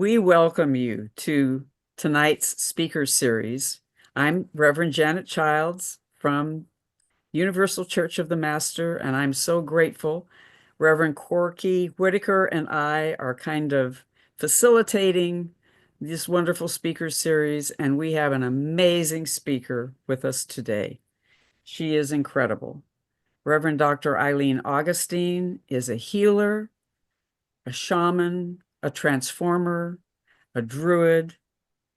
We welcome you to tonight's speaker series. I'm Reverend Janet Childs from Universal Church of the Master, and I'm so grateful. Reverend Corky Whitaker and I are kind of facilitating this wonderful speaker series, and we have an amazing speaker with us today. She is incredible. Reverend Dr. Eileen Augustine is a healer, a shaman, a transformer, a druid,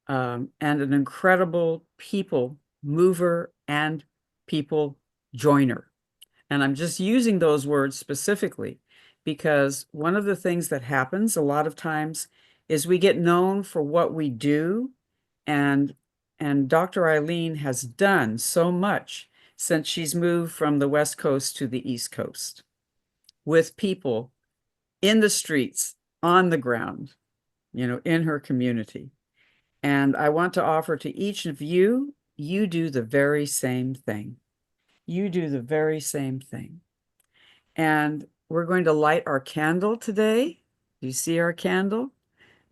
and an incredible people mover and people joiner. And I'm just using those words specifically because one of the things that happens a lot of times is we get known for what we do. And, and Dr. Eileen has done so much since she's moved from the West Coast to the East Coast with people in the streets, on the ground, in her community. And I want to offer to each of you, you do the very same thing. You do the very same thing. And we're going to light our candle today. Do you see our candle?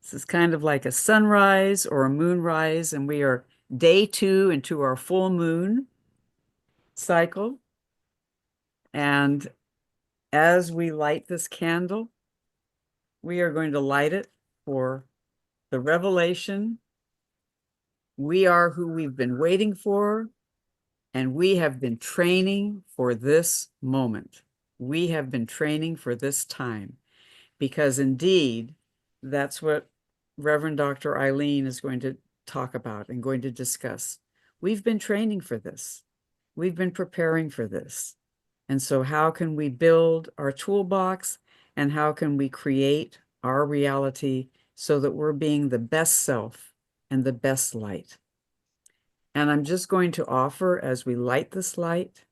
This is kind of like a sunrise or a moonrise, and we are day 2 into our full moon cycle. And as we light this candle, we are going to light it for the revelation. We are who we've been waiting for, and we have been training for this moment. We have been training for this time, because indeed, that's what Reverend Dr. Eileen is going to talk about and going to discuss. We've been training for this. We've been preparing for this. And so how can we build our toolbox, and how can we create our reality so that we're being the best self and the best light? And I'm just going to offer, as we light this light,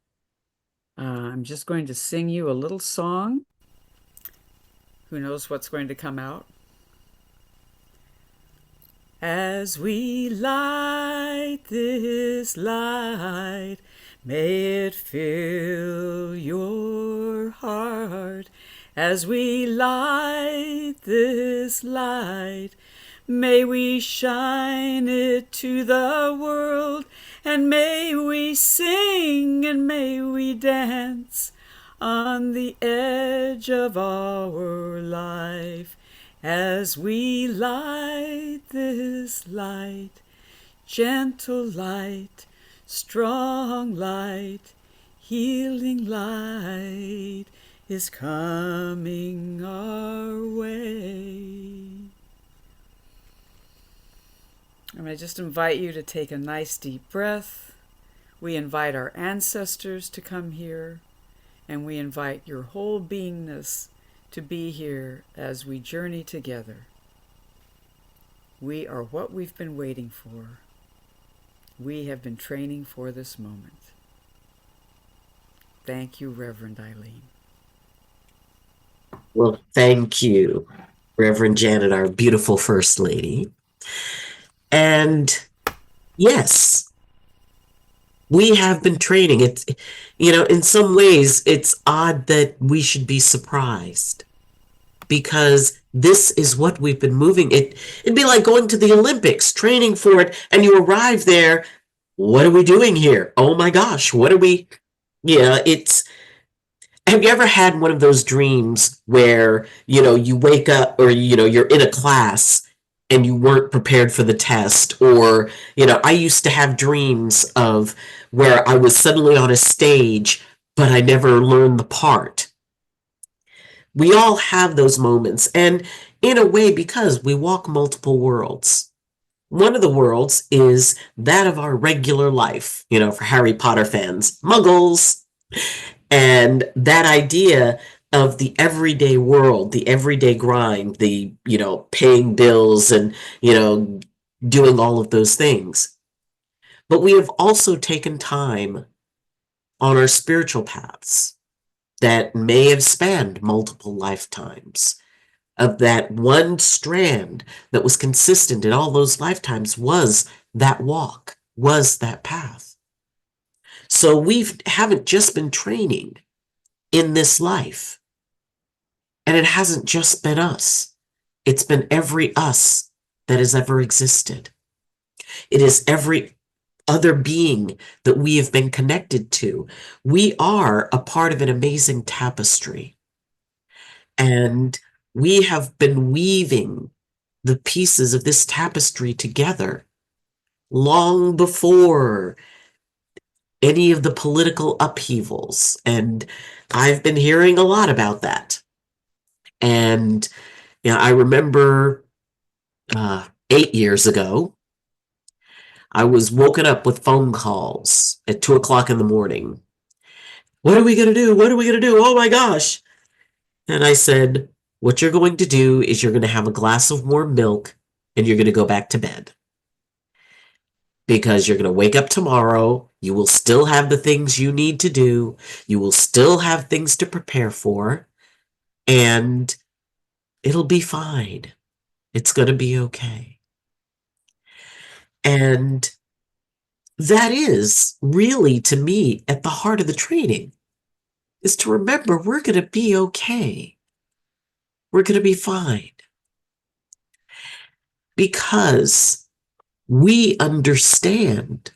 I'm just going to sing you a little song. Who knows what's going to come out? As we light this light, may it fill your heart. As we light this light, may we shine it to the world, and may we sing and may we dance on the edge of our life. As we light this light, gentle light, strong light, healing light is coming our way. And I just invite you to take a nice deep breath. We invite our ancestors to come here, and we invite your whole beingness to be here as we journey together. We are what we've been waiting for. We have been training for this moment. Thank you, Reverend Eileen. Well, thank you, Reverend Janet, our beautiful First Lady. And yes, we have been training. It's, in some ways, it's odd that we should be surprised, because this is what we've been moving. It'd be like going to the Olympics, training for it, and you arrive there. What are we doing here? Oh my gosh, what are we? It's. Have you ever had one of those dreams where, you wake up, or, you're in a class and you weren't prepared for the test? Or, I used to have dreams of where I was suddenly on a stage, but I never learned the part. We all have those moments. And in a way, because we walk multiple worlds. One of the worlds is that of our regular life, for Harry Potter fans, Muggles. And that idea of the everyday world, the everyday grind, the, paying bills and, doing all of those things. But we have also taken time on our spiritual paths that may have spanned multiple lifetimes, of that one strand that was consistent in all those lifetimes was that walk, was that path. So we haven't just been training in this life. And it hasn't just been us. It's been every us that has ever existed. It is every other being that we have been connected to. We are a part of an amazing tapestry. And we have been weaving the pieces of this tapestry together long before any of the political upheavals. And I've been hearing a lot about that. And I remember 8 years ago, I was woken up with phone calls at 2 o'clock in the morning. What are we going to do? What are we going to do? Oh my gosh. And I said, what you're going to do is you're going to have a glass of warm milk and you're going to go back to bed. Because you're going to wake up tomorrow. You will still have the things you need to do. You will still have things to prepare for. And it'll be fine. It's going to be okay. And that is really, to me, at the heart of the training, is to remember we're going to be okay. We're going to be fine. Because we understand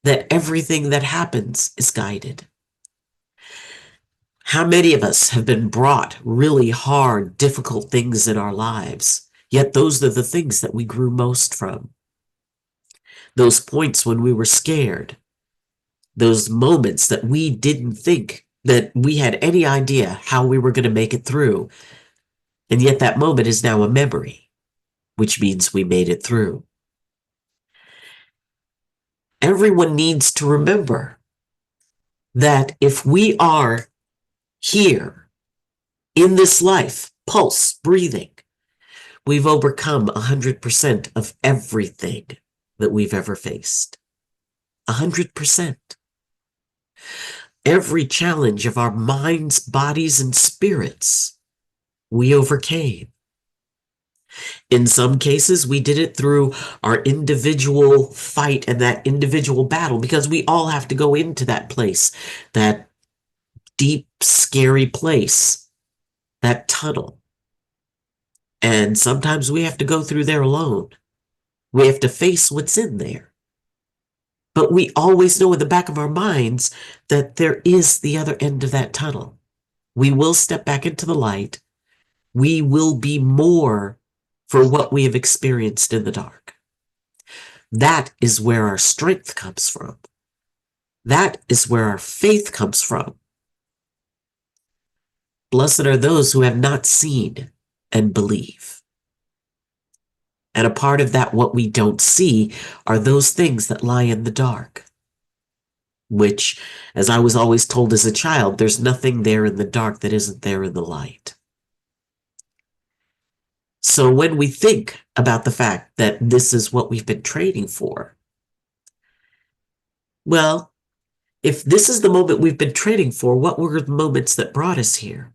that everything that happens is guided. How many of us have been brought really hard, difficult things in our lives, yet those are the things that we grew most from? Those points when we were scared, those moments that we didn't think that we had any idea how we were going to make it through, and yet that moment is now a memory, which means we made it through. Everyone needs to remember that if we are here in this life, pulse, breathing, we've overcome 100% of everything that we've ever faced. 100%. Every challenge of our minds, bodies, and spirits, we overcame. In some cases, we did it through our individual fight and that individual battle, because we all have to go into that place, that deep, scary place, that tunnel. And sometimes we have to go through there alone. We have to face what's in there. But we always know in the back of our minds that there is the other end of that tunnel. We will step back into the light. We will be more for what we have experienced in the dark. That is where our strength comes from. That is where our faith comes from. Blessed are those who have not seen and believe. And a part of that, what we don't see, are those things that lie in the dark. Which, as I was always told as a child, there's nothing there in the dark that isn't there in the light. So when we think about the fact that this is what we've been training for, well, if this is the moment we've been training for, what were the moments that brought us here?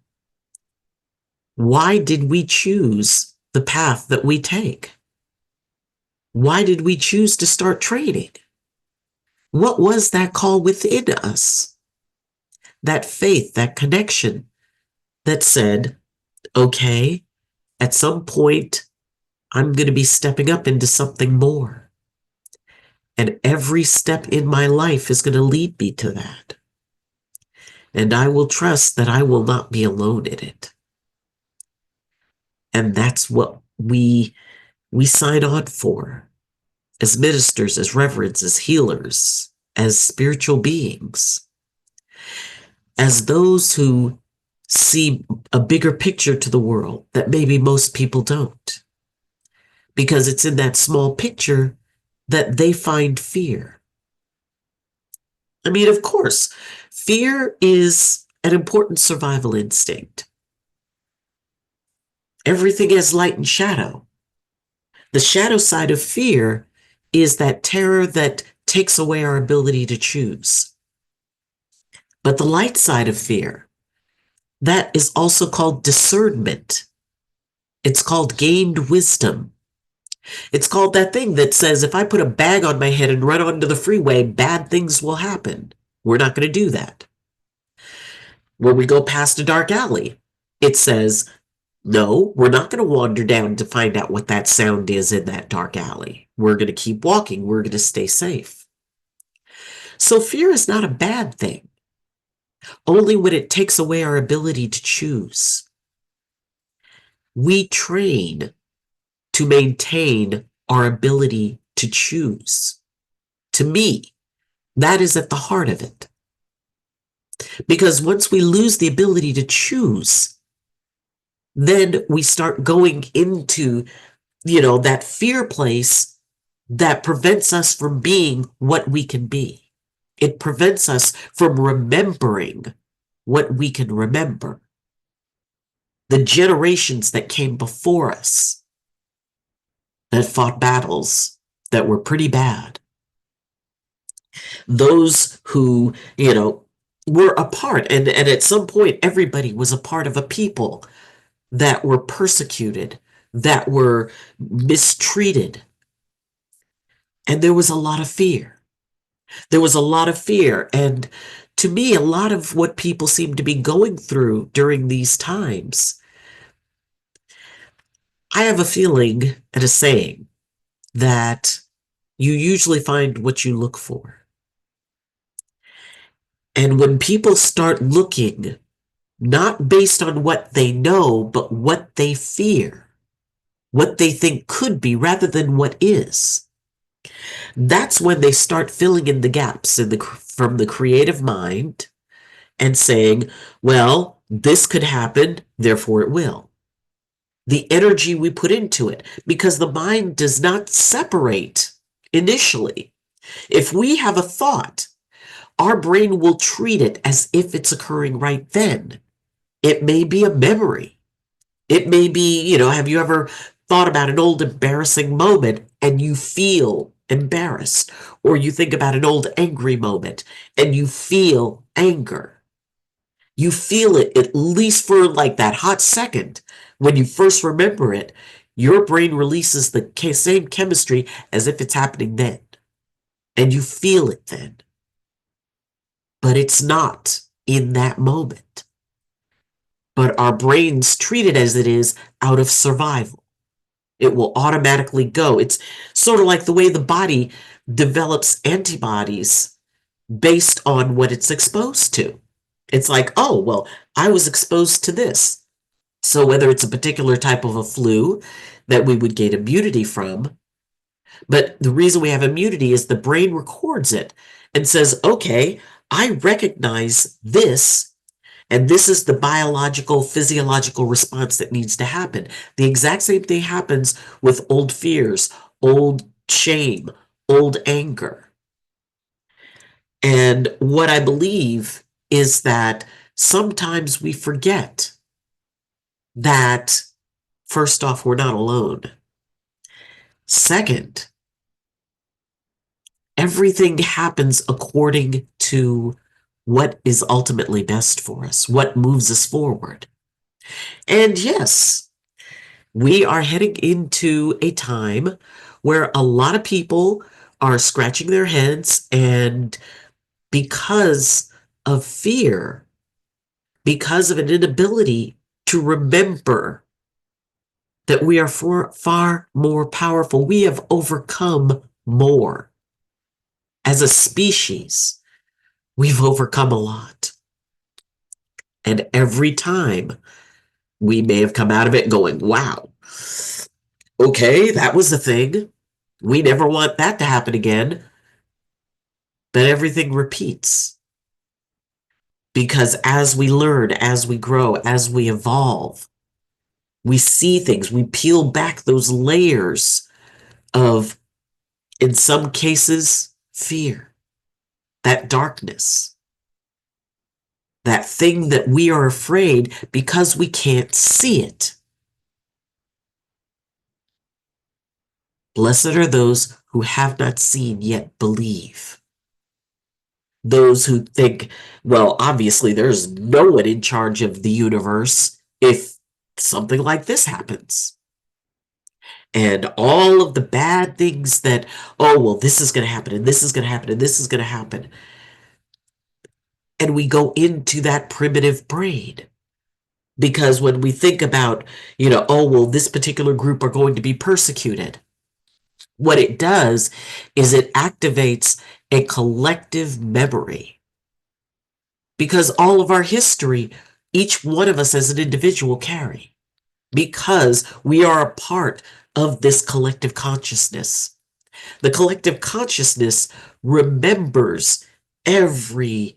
Why did we choose the path that we take? Why did we choose to start training? What was that call within us? That faith, that connection that said, okay, at some point, I'm going to be stepping up into something more. And every step in my life is going to lead me to that. And I will trust that I will not be alone in it. And that's what we sign on for as ministers, as reverends, as healers, as spiritual beings, as those who see a bigger picture to the world that maybe most people don't. Because it's in that small picture that they find fear. I mean, of course, fear is an important survival instinct. Everything has light and shadow. The shadow side of fear is that terror that takes away our ability to choose. But the light side of fear, that is also called discernment. It's called gained wisdom. It's called that thing that says, if I put a bag on my head and run onto the freeway, bad things will happen. We're not going to do that. When we go past a dark alley, it says, No, we're not going to wander down to find out what that sound is in that dark alley. We're going to keep walking. We're going to stay safe. So fear is not a bad thing, only when it takes away our ability to choose. We train to maintain our ability to choose. To me, that is at the heart of it. Because once we lose the ability to choose, then we start going into, that fear place that prevents us from being what we can be. It prevents us from remembering what we can remember. The generations that came before us that fought battles that were pretty bad. Those who, were a part, and at some point, everybody was a part of a people that were persecuted, that were mistreated. And there was a lot of fear. There was a lot of fear. And to me, a lot of what people seem to be going through during these times, I have a feeling and a saying that you usually find what you look for. And when people start looking, not based on what they know, but what they fear, what they think could be rather than what is, that's when they start filling in the gaps from the creative mind and saying, well, this could happen, therefore it will. The energy we put into it, because the mind does not separate initially. If we have a thought, our brain will treat it as if it's occurring right then. It may be a memory. It may be, have you ever thought about an old embarrassing moment and you feel embarrassed? Or you think about an old angry moment and you feel anger. You feel it at least for like that hot second. When you first remember it, your brain releases the same chemistry as if it's happening then. And you feel it then. But it's not in that moment. But our brains treat it as it is out of survival. It will automatically go. It's sort of like the way the body develops antibodies based on what it's exposed to. It's like, oh, well, I was exposed to this. So whether it's a particular type of a flu that we would gain immunity from, but the reason we have immunity is the brain records it and says, okay, I recognize this, and this is the biological, physiological response that needs to happen. The exact same thing happens with old fears, old shame, old anger. And what I believe is that sometimes we forget that, first off, we're not alone. Second, everything happens according to what is ultimately best for us, what moves us forward. And yes, we are heading into a time where a lot of people are scratching their heads, and because of fear, because of an inability to remember that we are far more powerful, we have overcome more. As a species, we've overcome a lot. And every time we may have come out of it going, wow, okay, that was the thing. We never want that to happen again. But everything repeats. Because as we learn, as we grow, as we evolve, we see things, we peel back those layers of, in some cases, fear, that darkness, that thing that we are afraid because we can't see it. Blessed are those who have not seen yet believe. Those who think, well, obviously there's no one in charge of the universe if something like this happens. And all of the bad things that, oh, well, this is going to happen, and this is going to happen, and this is going to happen. And we go into that primitive brain. Because when we think about, oh, well, this particular group are going to be persecuted, what it does is it activates a collective memory. Because all of our history, each one of us as an individual carry, because we are a part of this collective consciousness. The collective consciousness remembers every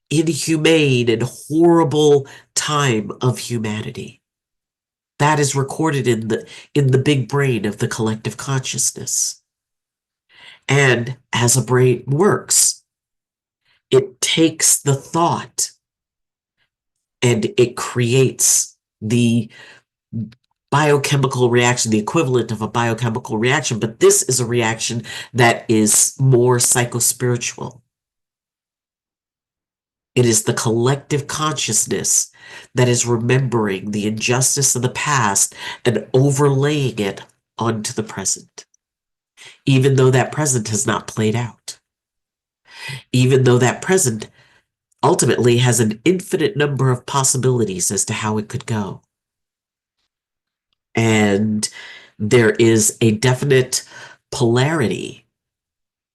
inhumane and horrible time of humanity. That is recorded in the big brain of the collective consciousness. And as a brain works, it takes the thought and it creates the biochemical reaction, the equivalent of a biochemical reaction, but this is a reaction that is more psychospiritual. It is the collective consciousness that is remembering the injustice of the past and overlaying it onto the present, even though that present has not played out, even though that present ultimately has an infinite number of possibilities as to how it could go. And there is a definite polarity.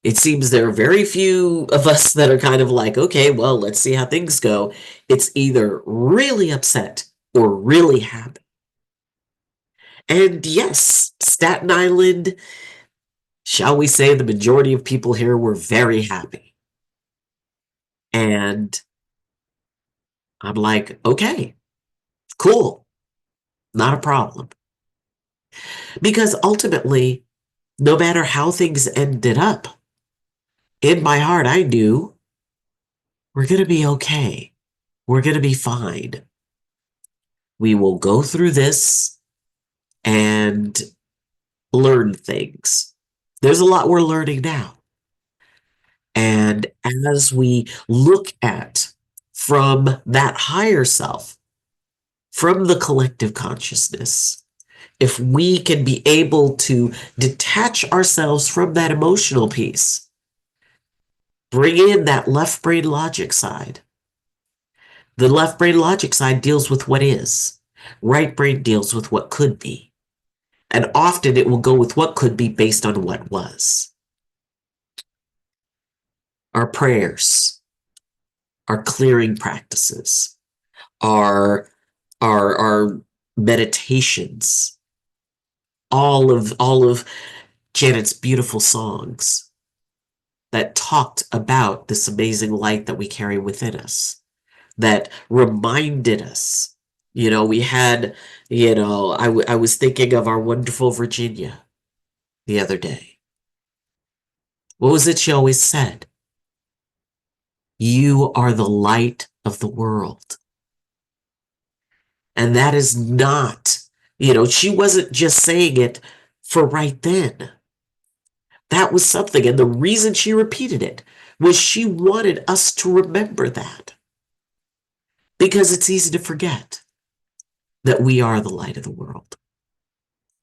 It seems there are very few of us that are kind of like, okay, well, let's see how things go. It's either really upset or really happy. And yes, Staten Island, shall we say, the majority of people here were very happy. And I'm like, okay, cool, not a problem. Because ultimately, no matter how things ended up, in my heart, I knew we're going to be okay. We're going to be fine. We will go through this and learn things. There's a lot we're learning now. And as we look at from that higher self, from the collective consciousness, if we can be able to detach ourselves from that emotional piece, bring in that left brain logic side. The left brain logic side deals with what is. Right brain deals with what could be. And often it will go with what could be based on what was. Our prayers, our clearing practices, our meditations, all of Janet's beautiful songs that talked about this amazing light that we carry within us, that reminded us. We had, I was thinking of our wonderful Virginia the other day. What was it she always said? You are the light of the world. And that is not, she wasn't just saying it for right then. That was something. And the reason she repeated it was she wanted us to remember that. Because it's easy to forget that we are the light of the world.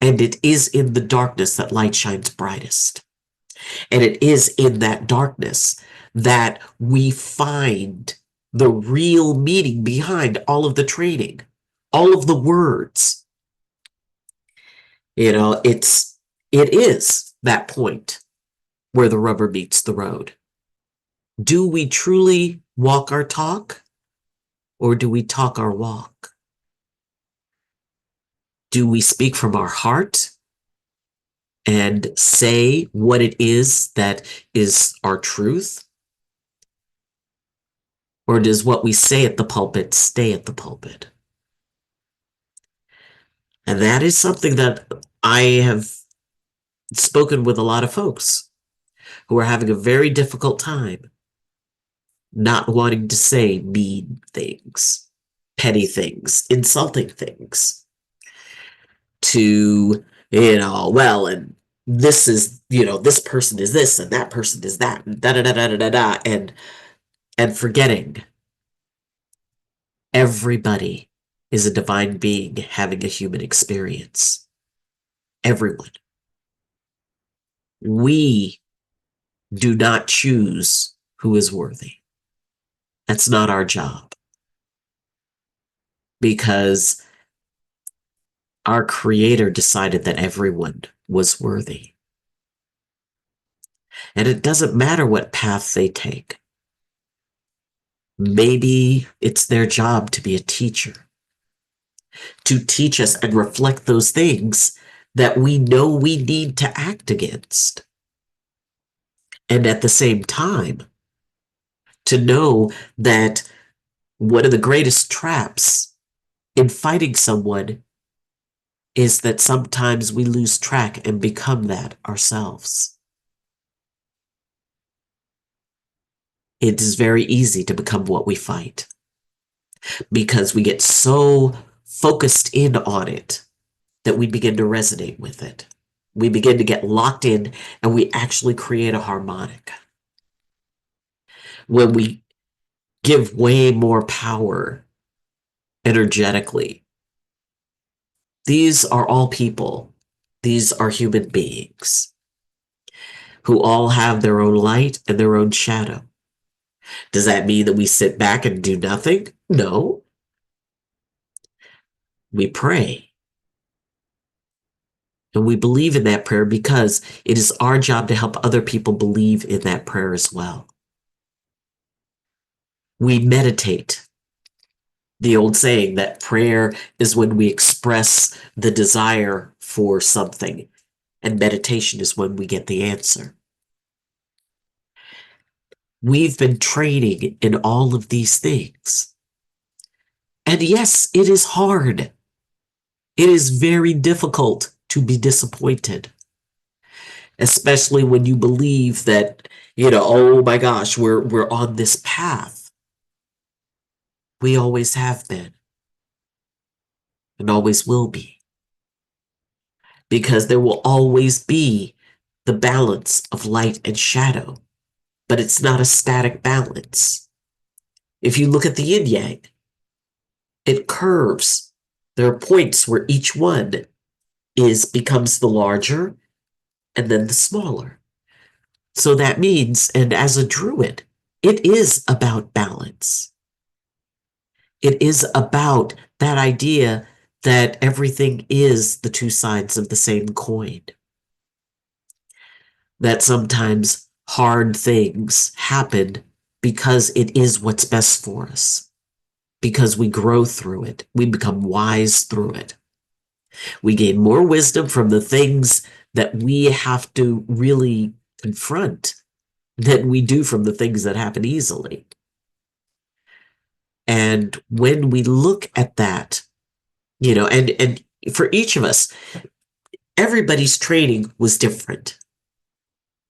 And it is in the darkness that light shines brightest. And it is in that darkness that we find the real meaning behind all of the training, all of the words. It is that point where the rubber meets the road. Do we truly walk our talk, or do we talk our walk? Do we speak from our heart and say what it is that is our truth? Or does what we say at the pulpit stay at the pulpit? And that is something that I have spoken with a lot of folks who are having a very difficult time not wanting to say mean things, petty things, insulting things to, well, and this is, this person is this and that person is that, and da da da da da da, and forgetting everybody is a divine being having a human experience. Everyone. We do not choose who is worthy. That's not our job. because our Creator decided that everyone was worthy. And it doesn't matter what path they take. Maybe it's their job to be a teacher, to teach us and reflect those things that we know we need to act against. And at the same time, to know that one of the greatest traps in fighting someone is that sometimes we lose track and become that ourselves. It is very easy to become what we fight because we get so focused in on it that we begin to resonate with it. We begin to get locked in and we actually create a harmonic. When we give way more power energetically, these are all people. These are human beings who all have their own light and their own shadow. Does that mean that we sit back and do nothing? No. We pray. And we believe in that prayer because it is our job to help other people believe in that prayer as well. We meditate. The old saying that prayer is when we express the desire for something, and meditation is when we get the answer. We've been training in all of these things. And yes, it is hard. It is very difficult to be disappointed, especially when you believe that, oh my gosh, we're on this path. We always have been and always will be, because there will always be the balance of light and shadow, but it's not a static balance. If you look at the yin yang, it curves. There are points where each one becomes the larger and then the smaller. So that means, and as a druid, it is about balance. It is about that idea that everything is the two sides of the same coin. That sometimes hard things happen because it is what's best for us. Because we grow through it. We become wise through it. We gain more wisdom from the things that we have to really confront than we do from the things that happen easily. And when we look at that, and for each of us, everybody's training was different.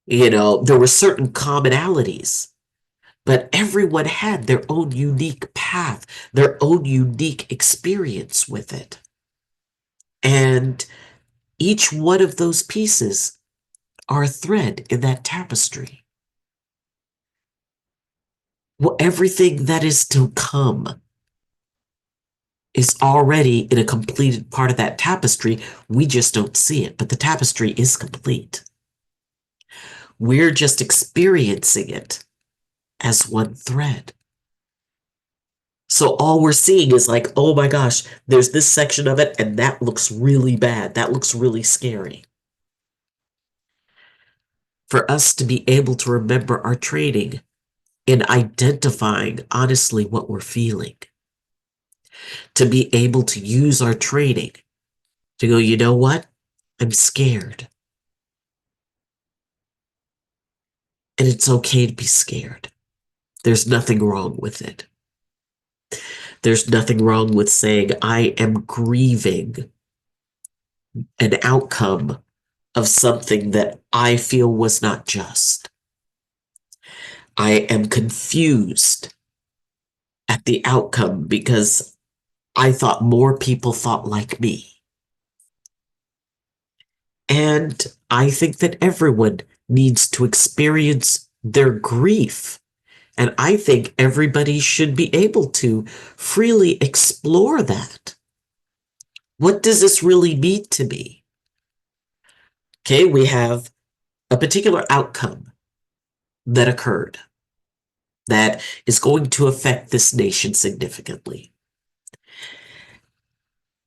There were certain commonalities, but everyone had their own unique path, their own unique experience with it. And each one of those pieces are a thread in that tapestry. Well, everything that is to come is already in a completed part of that tapestry. We just don't see it, but the tapestry is complete. We're just experiencing it as one thread. So all we're seeing is like, oh my gosh, there's this section of it, and that looks really bad. That looks really scary. For us to be able to remember our training in identifying honestly what we're feeling, to be able to use our training to go, you know what? I'm scared. And it's okay to be scared. There's nothing wrong with it. There's nothing wrong with saying, I am grieving an outcome of something that I feel was not just. I am confused at the outcome because I thought more people thought like me. And I think that everyone needs to experience their grief. And I think everybody should be able to freely explore that. What does this really mean to me? Okay, we have a particular outcome that occurred that is going to affect this nation significantly.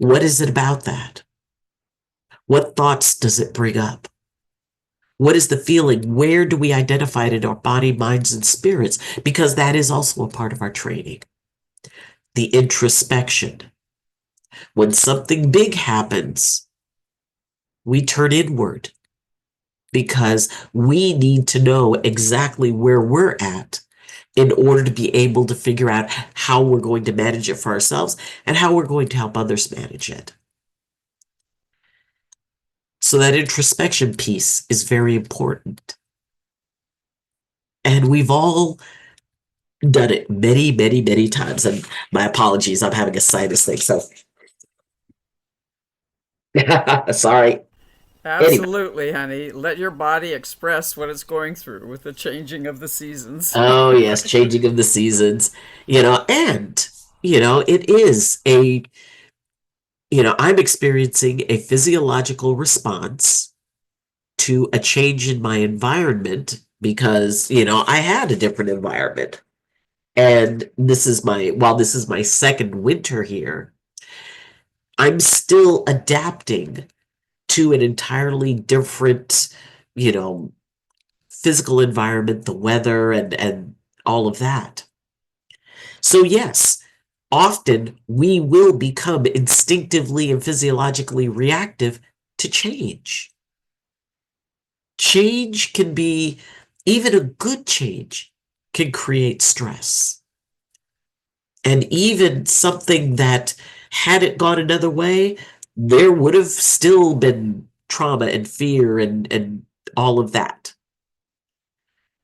What is it about that? What thoughts does it bring up? What is the feeling? Where do we identify it in our body, minds, and spirits? Because that is also a part of our training. The introspection. When something big happens, we turn inward because we need to know exactly where we're at in order to be able to figure out how we're going to manage it for ourselves and how we're going to help others manage it. So that introspection piece is very important. And we've all done it many, many, many times. And my apologies, I'm having a sinus thing. So sorry. Anyway. Absolutely, honey. Let your body express what it's going through with the changing of the seasons. Oh, yes, changing of the seasons, and, it is I'm experiencing a physiological response to a change in my environment because, I had a different environment. And while this is my second winter here, I'm still adapting to an entirely different, you know, physical environment, the weather and all of that. So yes, often we will become instinctively and physiologically reactive to change. Change can be, even a good change can create stress. And even something that, had it gone another way, there would have still been trauma and fear and all of that.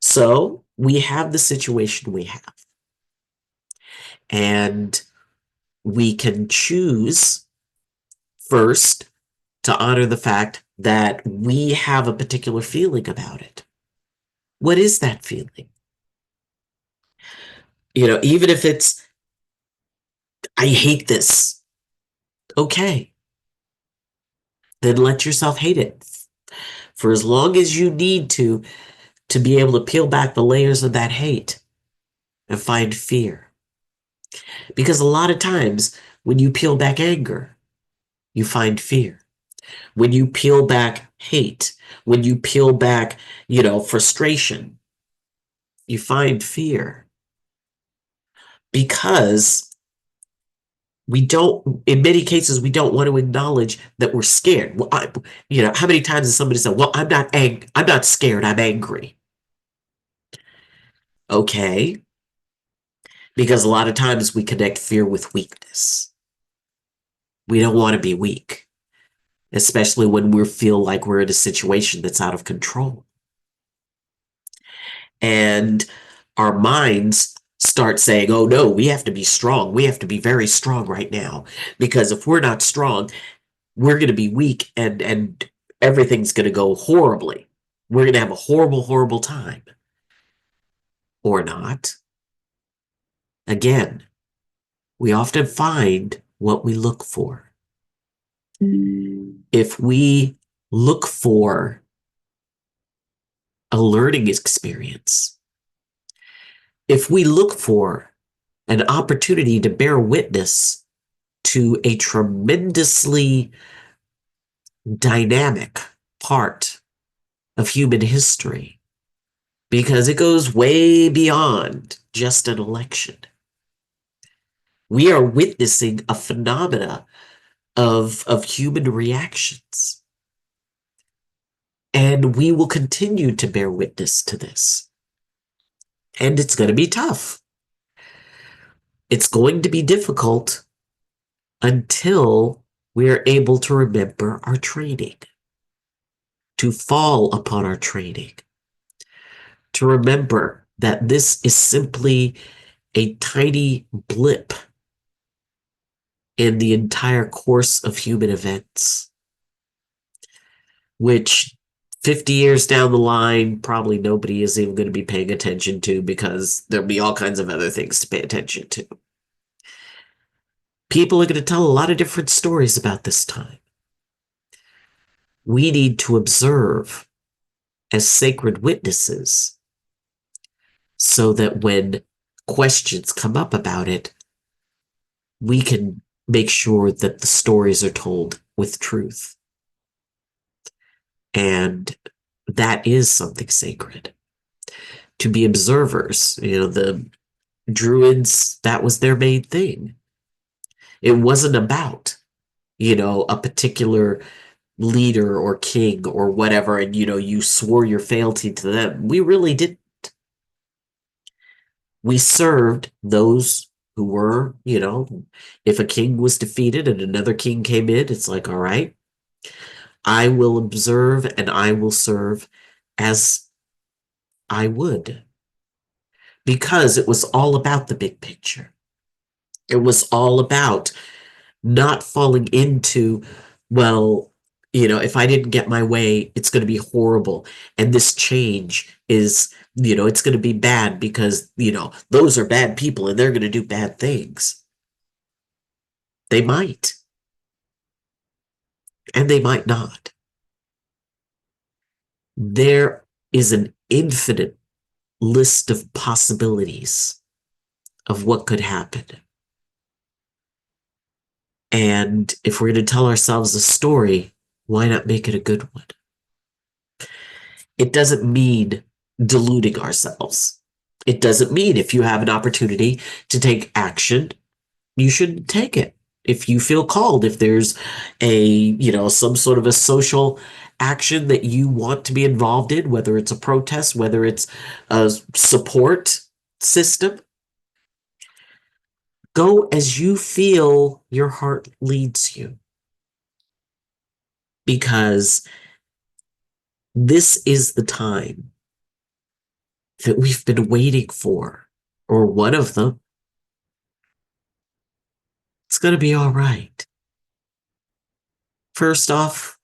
So we have the situation we have. And we can choose first to honor the fact that we have a particular feeling about it. What is that feeling? Even if it's, I hate this, okay, then let yourself hate it for as long as you need to be able to peel back the layers of that hate and find fear. Because a lot of times when you peel back anger, you find fear. When you peel back hate, when you peel back, frustration, you find fear. Because in many cases, we don't want to acknowledge that we're scared. Well, how many times has somebody said, well, I'm not scared, I'm angry. Okay. Because a lot of times we connect fear with weakness. We don't want to be weak, especially when we feel like we're in a situation that's out of control. And our minds start saying, oh no, we have to be strong. We have to be very strong right now. Because if we're not strong, we're going to be weak and everything's going to go horribly. We're going to have a horrible, horrible time. Or not. Again, we often find what we look for. If we look for a learning experience, if we look for an opportunity to bear witness to a tremendously dynamic part of human history, because it goes way beyond just an election. We are witnessing a phenomena of human reactions. And we will continue to bear witness to this. And it's going to be tough. It's going to be difficult until we are able to remember our training, to fall upon our training, to remember that this is simply a tiny blip in the entire course of human events, which 50 years down the line, probably nobody is even going to be paying attention to because there'll be all kinds of other things to pay attention to. People are going to tell a lot of different stories about this time. We need to observe as sacred witnesses so that when questions come up about it, we can make sure that the stories are told with truth. And that is something sacred. To be observers, the Druids, that was their main thing. It wasn't about, a particular leader or king or whatever, and, you swore your fealty to them. We really didn't. We served those who were, if a king was defeated and another king came in, it's like, all right, I will observe and I will serve as I would, because it was all about the big picture. It was all about not falling into, well, if I didn't get my way, it's going to be horrible. And this change is, it's going to be bad because, those are bad people and they're going to do bad things. They might, and they might not. There is an infinite list of possibilities of what could happen. And if we're going to tell ourselves a story, why not make it a good one? It doesn't mean deluding ourselves. It doesn't mean if you have an opportunity to take action, you should take it. If you feel called, if there's some sort of a social action that you want to be involved in, whether it's a protest, whether it's a support system, go as you feel your heart leads you. Because this is the time that we've been waiting for, or one of them. It's going to be all right. First off,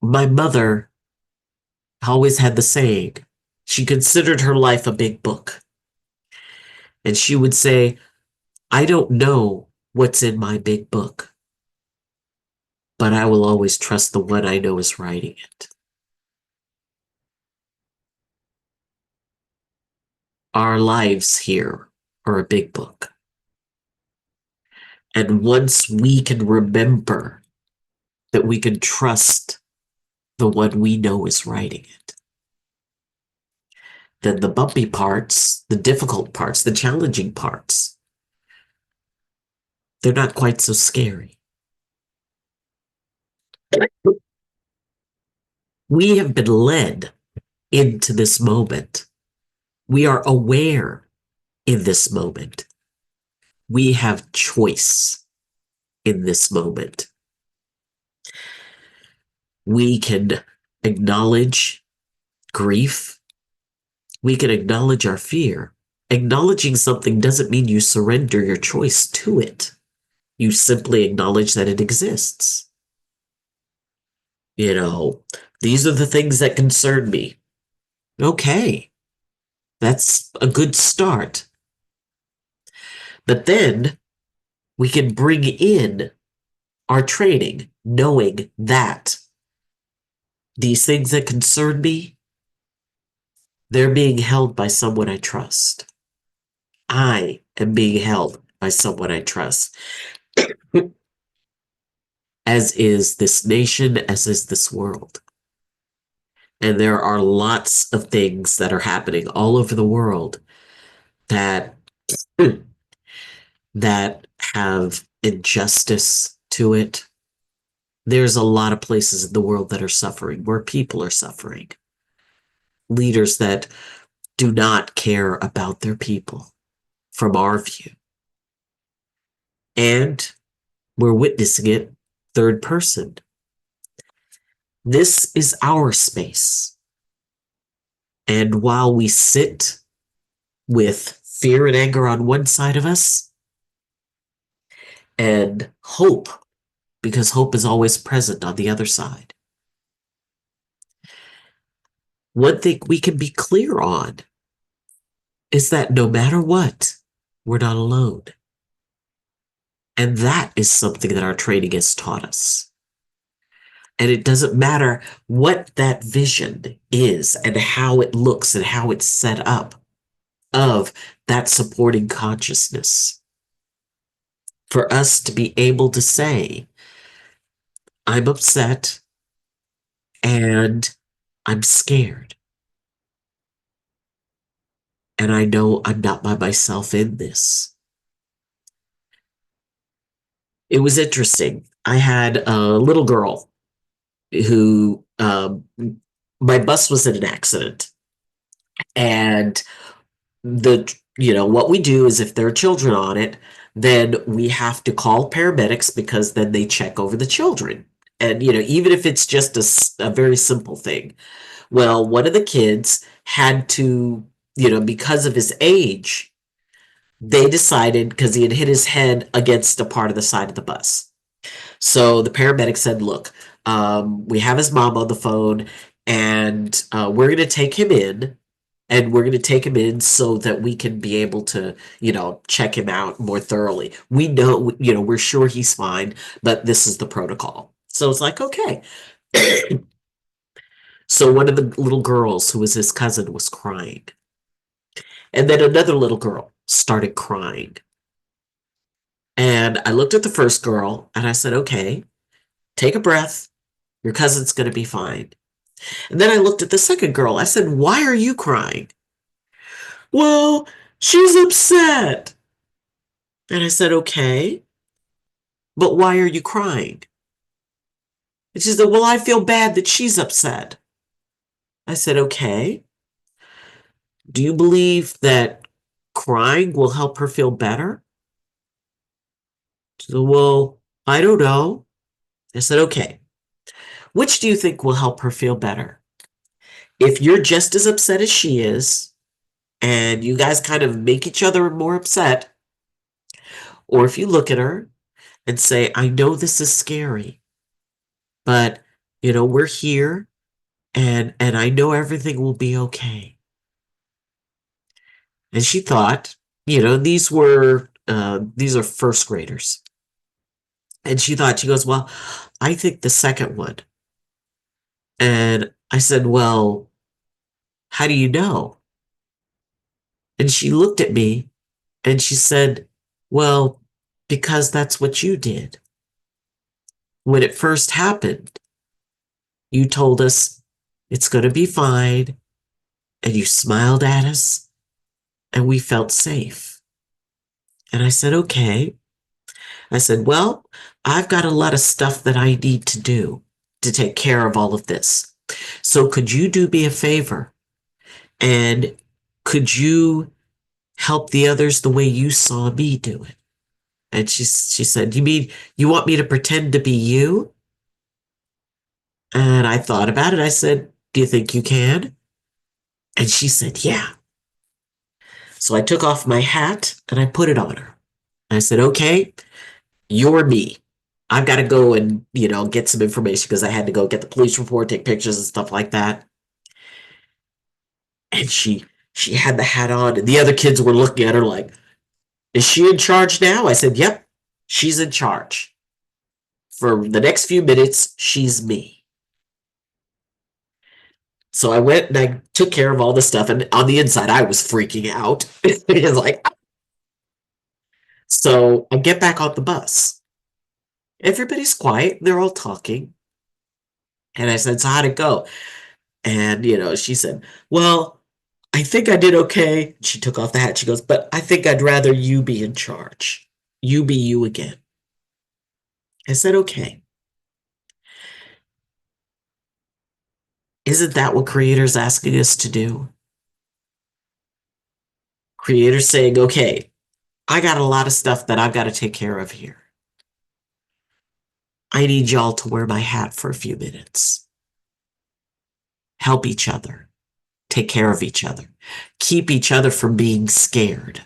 my mother always had the saying, she considered her life a big book. And she would say, I don't know what's in my big book, but I will always trust the one I know is writing it. Our lives here are a big book. And once we can remember that we can trust the one we know is writing it, then the bumpy parts, the difficult parts, the challenging parts, they're not quite so scary. We have been led into this moment. We are aware in this moment. We have choice in this moment. We can acknowledge grief. We can acknowledge our fear. Acknowledging something doesn't mean you surrender your choice to it. You simply acknowledge that it exists. These are the things that concern me. Okay, that's a good start. But then we can bring in our training, knowing that these things that concern me, they're being held by someone I trust. I am being held by someone I trust. As is this nation, as is this world. And there are lots of things that are happening all over the world that that have injustice to it. There's a lot of places in the world that are suffering, where people are suffering. Leaders that do not care about their people, from our view. And we're witnessing it third person. This is our space. And while we sit with fear and anger on one side of us, and hope, because hope is always present on the other side, one thing we can be clear on is that no matter what, we're not alone. And that is something that our training has taught us. And it doesn't matter what that vision is and how it looks and how it's set up of that supporting consciousness. for us to be able to say, I'm upset and I'm scared. And I know I'm not by myself in this. It was interesting. I had a little girl who, my bus was in an accident. And what we do is if there are children on it, then we have to call paramedics because then they check over the children. And, even if it's just a very simple thing. Well, one of the kids had to, because of his age, they decided because he had hit his head against a part of the side of the bus. So the paramedic said, look, we have his mom on the phone and we're going to take him in and we're going to take him in so that we can be able to, check him out more thoroughly. We know, we're sure he's fine, but this is the protocol. So it's like, okay. So one of the little girls who was his cousin was crying. And then another little girl started crying. And I looked at the first girl and I said, okay, take a breath. Your cousin's going to be fine. And then I looked at the second girl. I said, why are you crying? Well, she's upset. And I said, okay, but why are you crying? And she said, well, I feel bad that she's upset. I said, okay, do you believe that crying will help her feel better? She said, well, I don't know. I said, okay, which do you think will help her feel better? If you're just as upset as she is, and you guys kind of make each other more upset, or if you look at her and say, I know this is scary, but we're here and I know everything will be okay. And she thought, these are first graders. And she thought, she goes, well, I think the second one. And I said, well, how do you know? And she looked at me and she said, well, because that's what you did. When it first happened, you told us it's going to be fine. And you smiled at us and we felt safe. And I said, okay. I said, well, I've got a lot of stuff that I need to do to take care of all of this. So could you do me a favor? And could you help the others the way you saw me do it? And she said, you mean you want me to pretend to be you? And I thought about it. I said, do you think you can? And she said, yeah. So I took off my hat and I put it on her. I said, okay, you're me. I've got to go and, get some information because I had to go get the police report, take pictures and stuff like that. And she had the hat on and the other kids were looking at her like, is she in charge now? I said, yep, she's in charge. For the next few minutes, she's me. So I went and I took care of all the stuff. And on the inside, I was freaking out. It's like, so I get back on the bus. Everybody's quiet. They're all talking. And I said, so how'd it go? And, she said, well, I think I did okay. She took off the hat. She goes, but I think I'd rather you be in charge. You be you again. I said, okay. Isn't that what Creator's asking us to do? Creator's saying, okay, I got a lot of stuff that I've got to take care of here. I need y'all to wear my hat for a few minutes. Help each other. Take care of each other. Keep each other from being scared.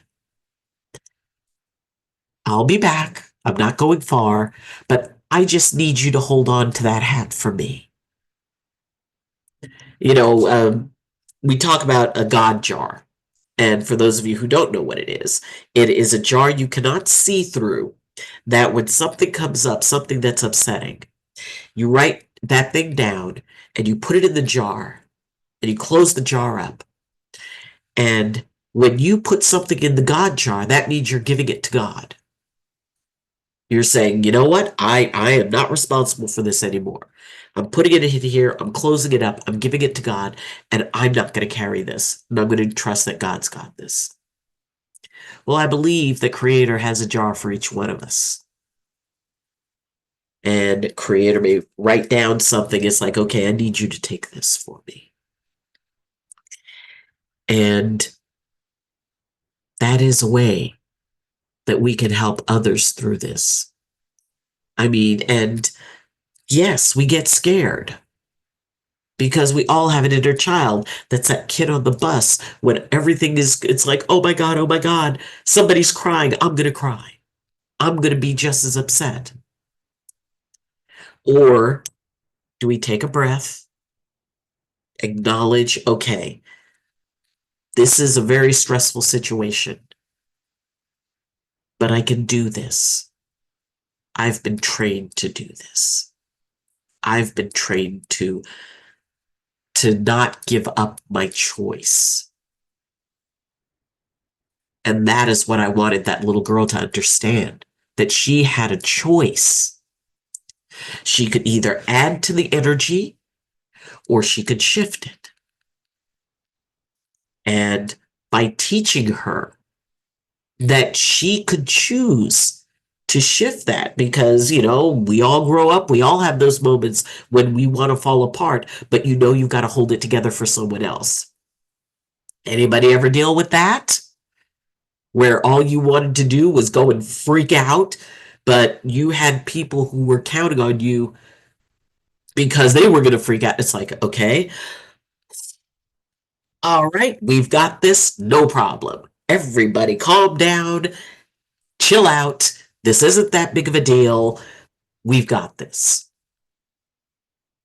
I'll be back. I'm not going far, but I just need you to hold on to that hat for me. You know, we talk about a God jar. And for those of you who don't know what it is a jar you cannot see through that when something comes up, something that's upsetting, you write that thing down and you put it in the jar and you close the jar up. And when you put something in the God jar, that means you're giving it to God. You're saying, you know what? I am not responsible for this anymore. I'm putting it in here. I'm closing it up. I'm giving it to God, and I'm not going to carry this. And I'm going to trust that God's got this. Well, I believe that Creator has a jar for each one of us. And Creator may write down something. It's like, okay, I need you to take this for me. And that is a way that we can help others through this. I mean, and yes, we get scared because we all have an inner child that's that kid on the bus when everything is, it's like, oh my God, somebody's crying. I'm going to cry. I'm going to be just as upset. Or do we take a breath, acknowledge, okay, this is a very stressful situation, but I can do this. I've been trained to do this. I've been trained to not give up my choice. And that is what I wanted that little girl to understand, that she had a choice. She could either add to the energy or she could shift it. And by teaching her that she could choose to shift that, because, you know, we all grow up, we all have those moments when we want to fall apart, but you know you've got to hold it together for someone else. Anybody ever deal with that? Where all you wanted to do was go and freak out, but you had people who were counting on you because they were going to freak out. It's like, okay, all right, we've got this, no problem. Everybody calm down, chill out. This isn't that big of a deal. We've got this.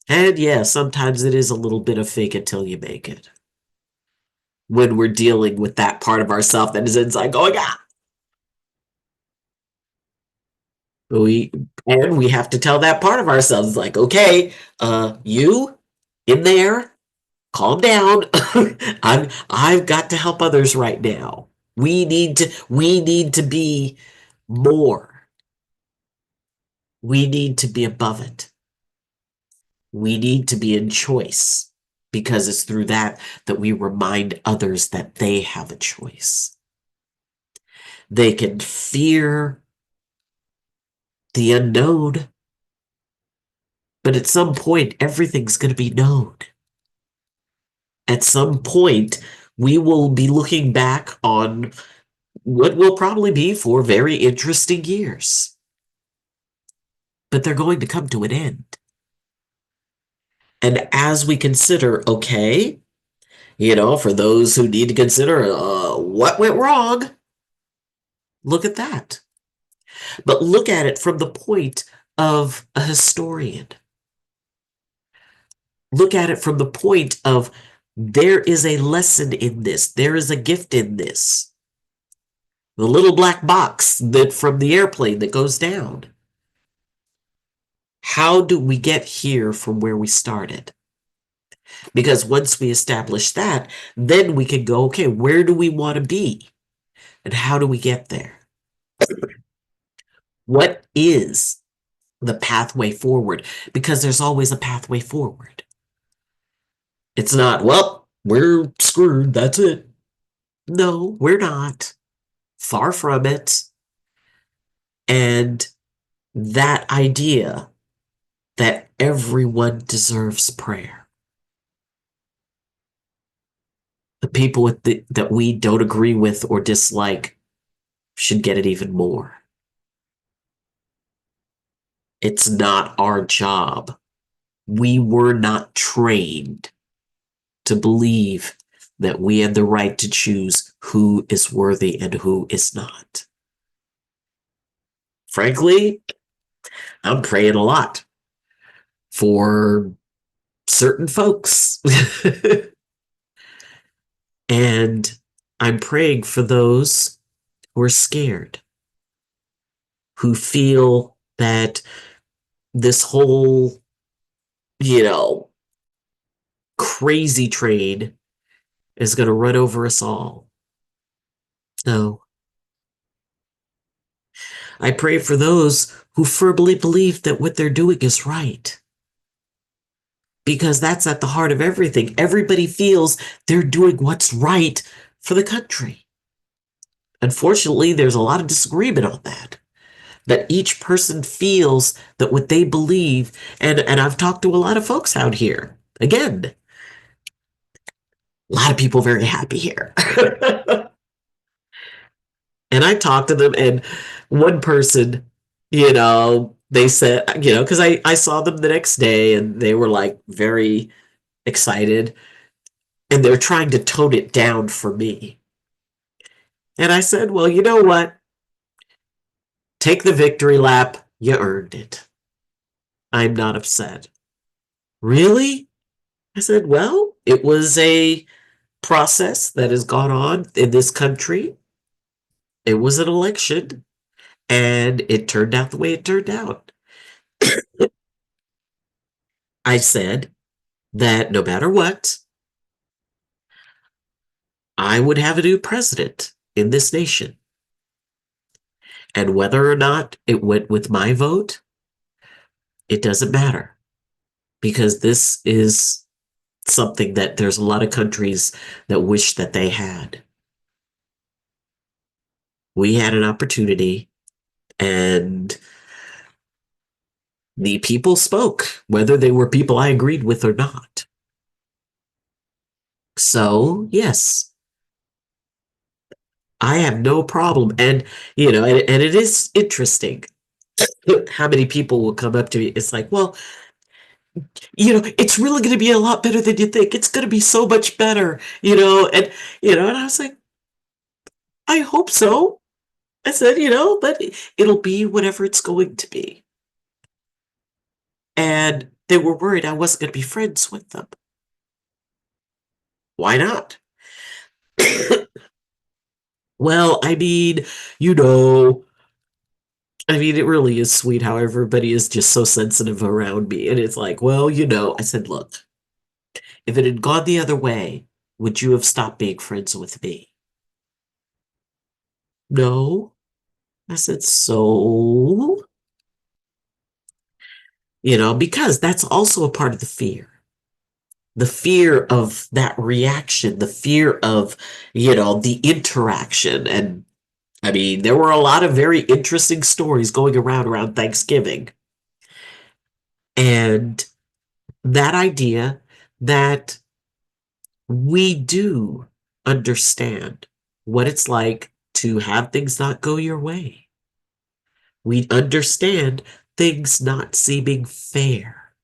And yeah, sometimes it is a little bit of fake it till you make it. When we're dealing with that part of ourselves that is inside going, ah, we and we have to tell that part of ourselves, like, okay, you in there, calm down. I've got to help others right now. We need to be more. We need to be above it. We need to be in choice because it's through that that we remind others that they have a choice. They can fear the unknown, but at some point, everything's going to be known. At some point, we will be looking back on what will probably be 4 very interesting years, but they're going to come to an end. And as we consider, okay, you know, for those who need to consider what went wrong, look at that. But look at it from the point of a historian. Look at it from the point of there is a lesson in this. There is a gift in this. The little black box that from the airplane that goes down. How do we get here from where we started? Because once we establish that, then we can go, okay, where do we want to be? And how do we get there? What is the pathway forward? Because there's always a pathway forward. It's not, well, we're screwed, that's it. No, we're not. Far from it. And that idea that everyone deserves prayer. The people that we don't agree with or dislike should get it even more. It's not our job. We were not trained to believe that we had the right to choose who is worthy and who is not. Frankly, I'm praying a lot for certain folks. And I'm praying for those who are scared, who feel that this whole, you know, crazy train is going to run over us all. No. I pray for those who firmly believe that what they're doing is right. Because that's at the heart of everything. Everybody feels they're doing what's right for the country. Unfortunately, there's a lot of disagreement on that. That each person feels that what they believe, and I've talked to a lot of folks out here. Again, a lot of people very happy here. And I talked to them, and one person, they said, because I saw them the next day and they were like very excited and they're trying to tone it down for me. And I said, well, you know what? Take the victory lap. You earned it. I'm not upset. Really? I said, well, it was a process that has gone on in this country. It was an election and it turned out the way it turned out. I said that no matter what, I would have a new president in this nation. And whether or not it went with my vote, it doesn't matter because this is something that there's a lot of countries that wish that they had. We had an opportunity and the people spoke, whether they were people I agreed with or not. So, yes, I have no problem. And it is interesting how many people will come up to me. It's like, well, it's really going to be a lot better than you think. It's going to be so much better, and I was like, I hope so. I said, but it'll be whatever it's going to be. And they were worried I wasn't going to be friends with them. Why not? Well, you know, it really is sweet how everybody is just so sensitive around me. And it's like, well, I said, look, if it had gone the other way, would you have stopped being friends with me? No. I said, so, because that's also a part of the fear. The fear of that reaction, the fear of, the interaction. And there were a lot of very interesting stories going around Thanksgiving. And that idea that we do understand what it's like to have things not go your way. We understand things not seeming fair.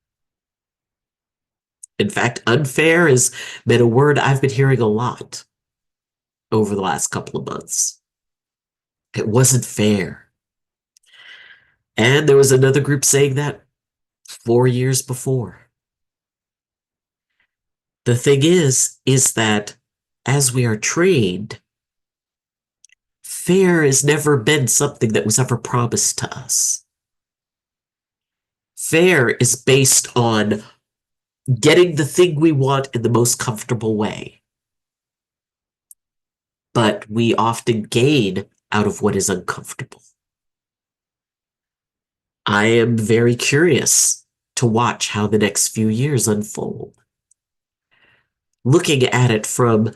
In fact, unfair has been a word I've been hearing a lot over the last couple of months. It wasn't fair. And there was another group saying that 4 years before. The thing is that as we are trained, fair has never been something that was ever promised to us. Fair is based on getting the thing we want in the most comfortable way. But we often gain out of what is uncomfortable. I am very curious to watch how the next few years unfold. Looking at it from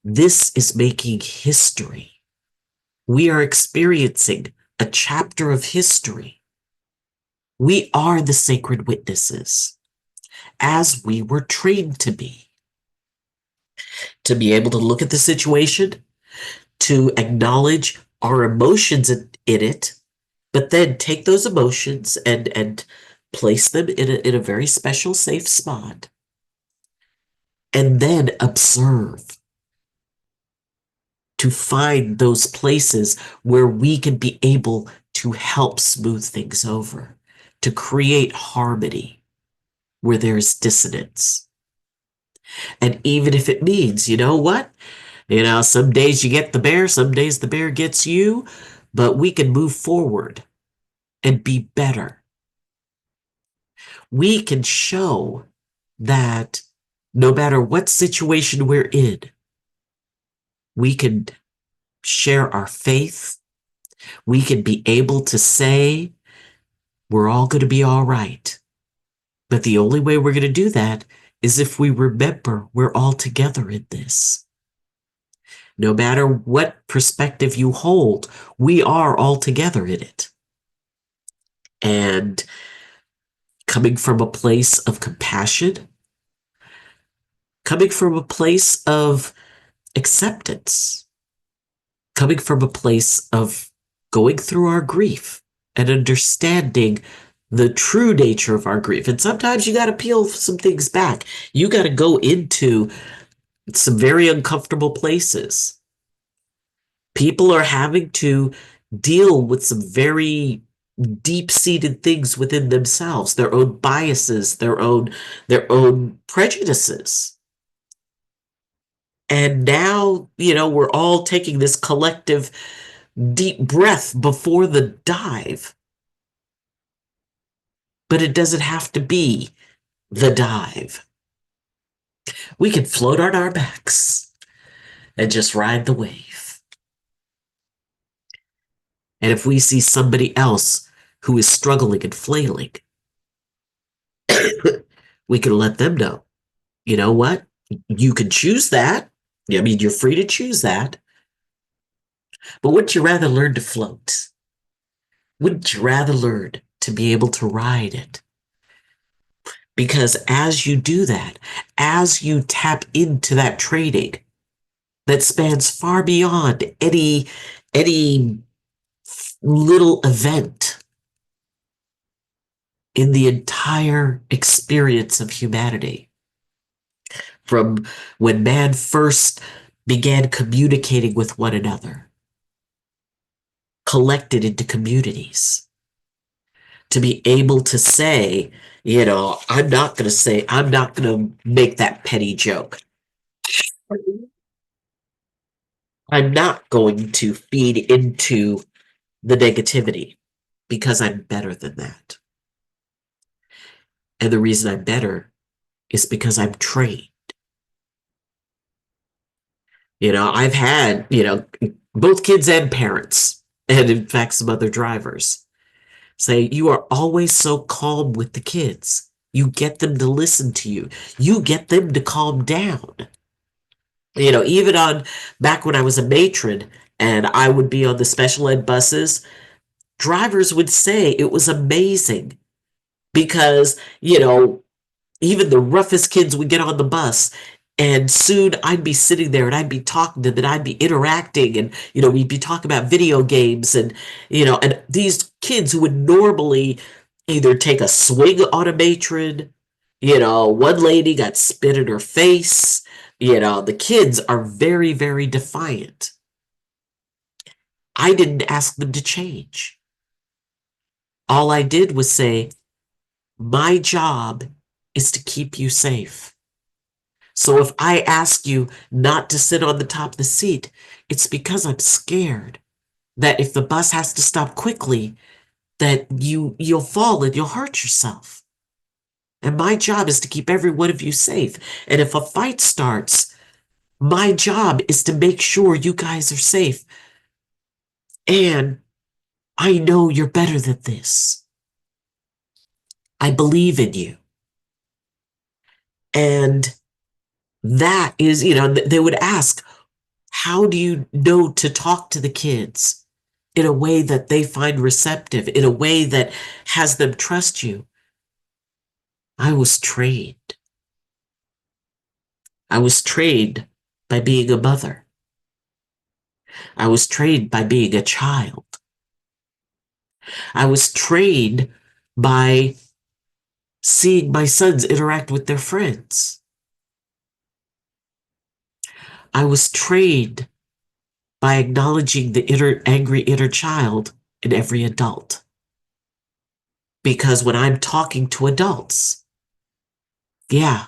this is making history. We are experiencing a chapter of history. We are the sacred witnesses, as we were trained to be. To be able to look at the situation, to acknowledge our emotions in it, but then take those emotions and place them in a very special, safe spot, and then observe to find those places where we can be able to help smooth things over, to create harmony where there's dissonance. And even if it means, you know what? Some days you get the bear, some days the bear gets you, but we can move forward and be better. We can show that no matter what situation we're in, we can share our faith, We can be able to say, we're all going to be all right. But the only way we're going to do that is if we remember we're all together in this. No matter what perspective you hold, we are all together in it. And coming from a place of compassion, coming from a place of acceptance, coming from a place of going through our grief and understanding the true nature of our grief. And sometimes you got to peel some things back. You got to go into some very uncomfortable places. People are having to deal with some very deep-seated things within themselves, their own biases, their own prejudices. And now, we're all taking this collective deep breath before the dive. But it doesn't have to be the dive. We can float on our backs and just ride the wave. And if we see somebody else who is struggling and flailing, we can let them know, you know what? You can choose that. I mean, you're free to choose that. But wouldn't you rather learn to float? Wouldn't you rather learn to be able to ride it? Because as you do that, as you tap into that training that spans far beyond any little event in the entire experience of humanity, from when man first began communicating with one another, collected into communities, to be able to say, I'm not going to make that petty joke. I'm not going to feed into the negativity because I'm better than that. And the reason I'm better is because I'm trained. I've had, both kids and parents, and in fact, some other drivers say, you are always so calm with the kids. You get them to listen to you. You get them to calm down. Even on back when I was a matron and I would be on the special ed buses, drivers would say it was amazing because, even the roughest kids would get on the bus and soon I'd be sitting there and I'd be talking to them and I'd be interacting and, we'd be talking about video games and these kids who would normally either take a swing on a matron, one lady got spit in her face, the kids are very, very defiant. I didn't ask them to change. All I did was say, my job is to keep you safe. So if I ask you not to sit on the top of the seat, it's because I'm scared that if the bus has to stop quickly, that you'll fall and you'll hurt yourself. And my job is to keep every one of you safe. And if a fight starts, my job is to make sure you guys are safe. And I know you're better than this. I believe in you. And that is, they would ask, how do you know to talk to the kids in a way that they find receptive, in a way that has them trust you? I was trained. I was trained by being a mother. I was trained by being a child. I was trained by seeing my sons interact with their friends. I was trained by acknowledging the angry inner child in every adult. Because when I'm talking to adults, yeah,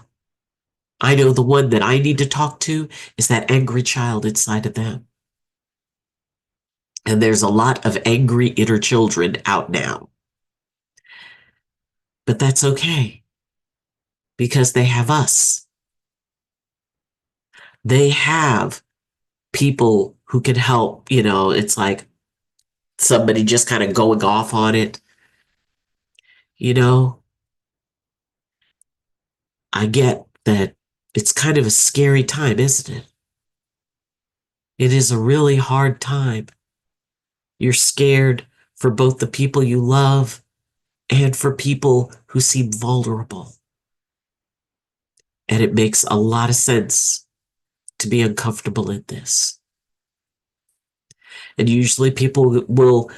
I know the one that I need to talk to is that angry child inside of them. And there's a lot of angry inner children out now. But that's okay, because they have us. They have people who can help. It's like, somebody just kind of going off on it. You know, I get that it's kind of a scary time, isn't it? It is a really hard time. You're scared for both the people you love and for people who seem vulnerable. And it makes a lot of sense to be uncomfortable in this. And usually people will,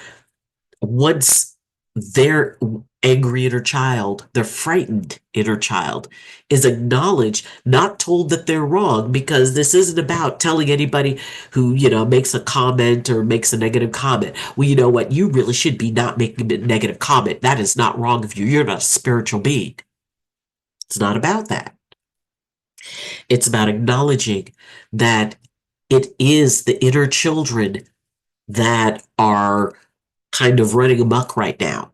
once their angry inner child, their frightened inner child is acknowledged, not told that they're wrong, because this isn't about telling anybody who, makes a comment or makes a negative comment, well, you know what, you really should be not making a negative comment. That is not wrong of you. You're not a spiritual being. It's not about that. It's about acknowledging that it is the inner children that are kind of running amok right now,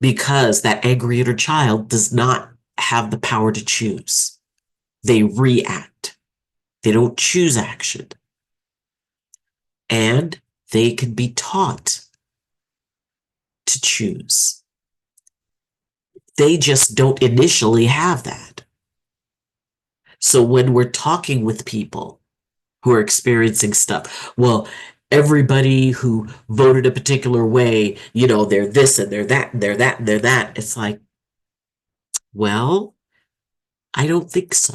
because that angry inner child does not have the power to choose. They react. They don't choose action. And they can be taught to choose. They just don't initially have that. So when we're talking with people who are experiencing stuff, well, everybody who voted a particular way, they're this and they're that and they're that and they're that. It's like, well, I don't think so.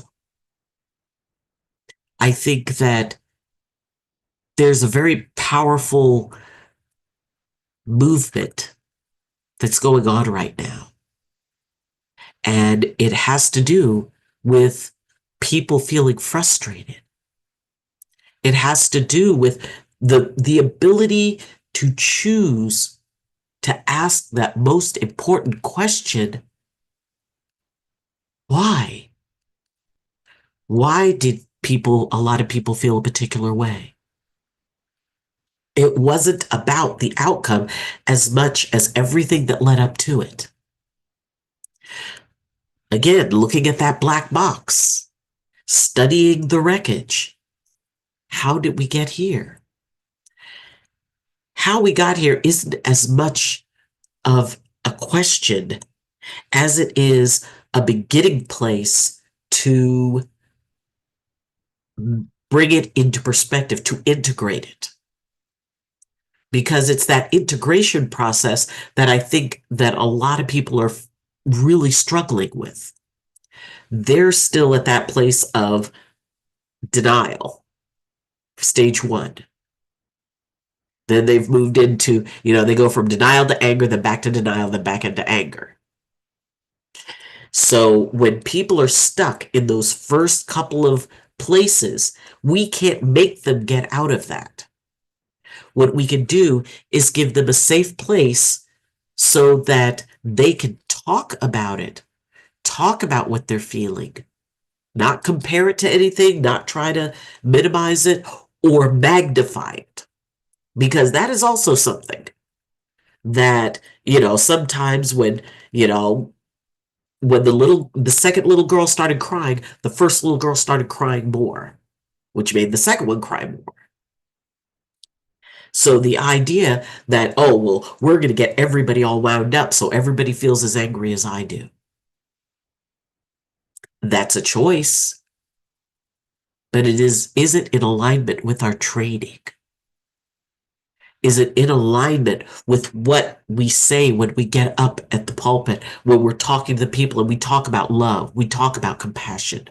I think that there's a very powerful movement that's going on right now. And it has to do with people feeling frustrated. It has to do with the ability to choose to ask that most important question: why? Why did a lot of people feel a particular way? It wasn't about the outcome as much as everything that led up to it. Again, looking at that black box, studying the wreckage. How did we get here? How we got here isn't as much of a question as it is a beginning place to bring it into perspective, to integrate it. Because it's that integration process that I think that a lot of people are really struggling with. They're still at that place of denial, stage 1. Then they've moved into, they go from denial to anger, then back to denial, then back into anger. So when people are stuck in those first couple of places, we can't make them get out of that. What we can do is give them a safe place so that they can talk about it, talk about what they're feeling, not compare it to anything, not try to minimize it or magnify it. Because that is also something that, sometimes when, when the second little girl started crying, the first little girl started crying more, which made the second one cry more. So the idea that, oh, well, we're going to get everybody all wound up so everybody feels as angry as I do. That's a choice. But is it in alignment with our training? Is it in alignment with what we say when we get up at the pulpit, when we're talking to the people and we talk about love, we talk about compassion,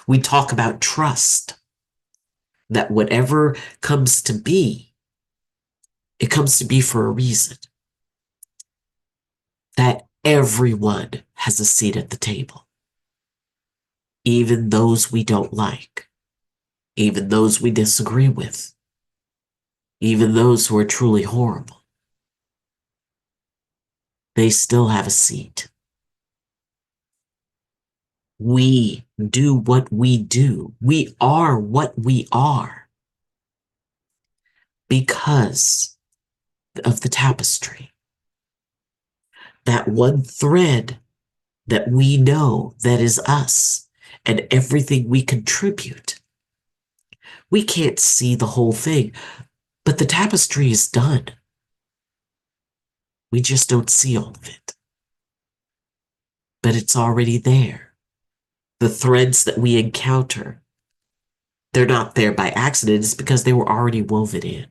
we talk about trust, that whatever comes to be, it comes to be for a reason, that everyone has a seat at the table, even those we don't like, even those we disagree with, even those who are truly horrible. They still have a seat. We do what we do. We are what we are because of the tapestry. That one thread that we know that is us and everything we contribute. We can't see the whole thing, But the tapestry is done. We just don't see all of it. But it's already there. The threads that we encounter, they're not there by accident. It's because they were already woven in.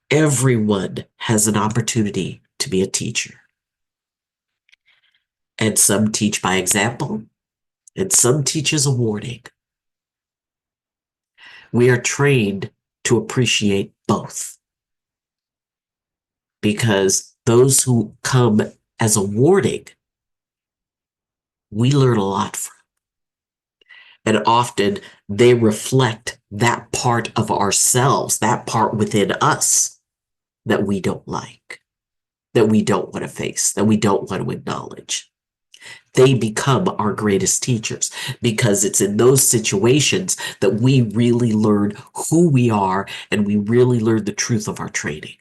Everyone has an opportunity to be a teacher. And some teach by example, and some teach as a warning. We are trained to appreciate both because those who come as a warning, we learn a lot from. And often they reflect that part of ourselves, that part within us that we don't like, that we don't want to face, that we don't want to acknowledge. They become our greatest teachers because it's in those situations that we really learn who we are and we really learn the truth of our training.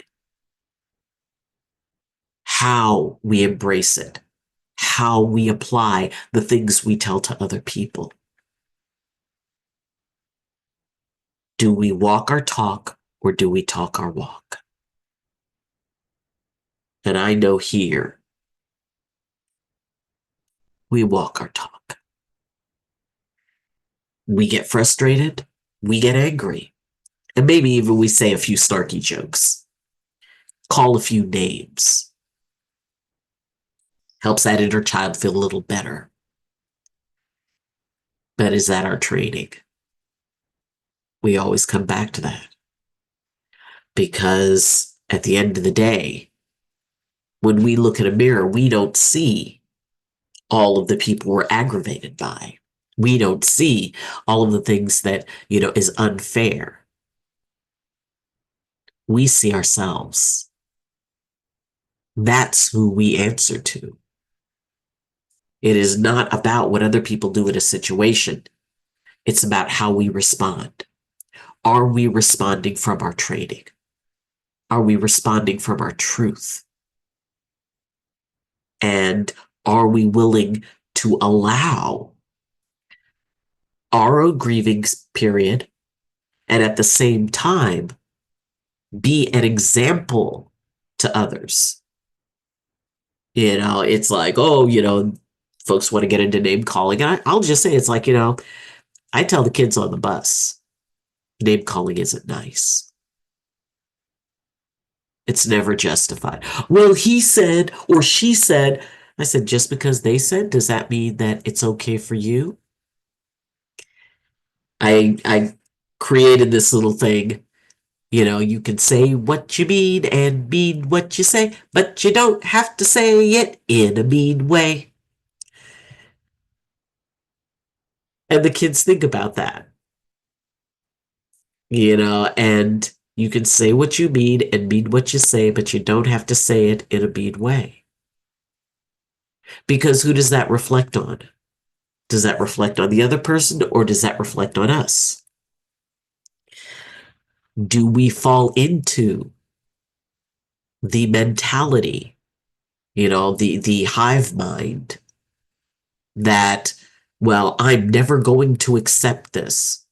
How we embrace it, how we apply the things we tell to other people. Do we walk our talk or do we talk our walk? And I know here we walk our talk. We get frustrated, we get angry, and maybe even we say a few snarky jokes, call a few names. Helps that inner child feel a little better. But is that our training? We always come back to that. Because at the end of the day, when we look in a mirror, we don't see all of the people we're aggravated by. We don't see all of the things that, is unfair. We see ourselves. That's who we answer to. It is not about what other people do in a situation. It's about how we respond. Are we responding from our training? Are we responding from our truth? And are we willing to allow our own grieving period and at the same time be an example to others? It's like, folks want to get into name calling. And I'll just say, it's like, I tell the kids on the bus, name calling isn't nice. It's never justified. Well, he said, or she said. I said, just because they said, does that mean that it's okay for you? I created this little thing. You can say what you mean and mean what you say, but you don't have to say it in a mean way. And the kids think about that, and you can say what you mean and mean what you say, but you don't have to say it in a mean way. Because who does that reflect on? Does that reflect on the other person or does that reflect on us? Do we fall into the mentality, the hive mind that, well, I'm never going to accept this?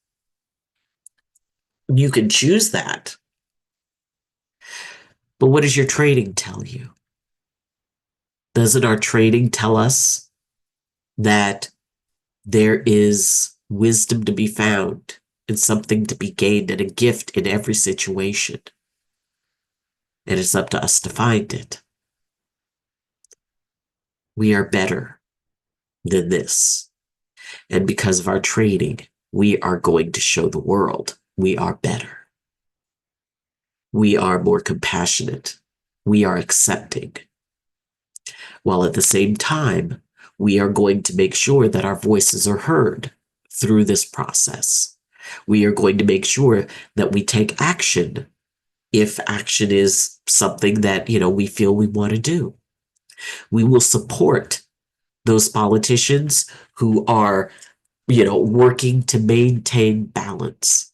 You can choose that. But what does your training tell you? Doesn't our training tell us that there is wisdom to be found and something to be gained and a gift in every situation? And it's up to us to find it. We are better than this. And because of our training, we are going to show the world we are better. We are more compassionate. We are accepting. While at the same time, we are going to make sure that our voices are heard through this process. We are going to make sure that we take action if action is something that, we feel we want to do. We will support those politicians who are, working to maintain balance,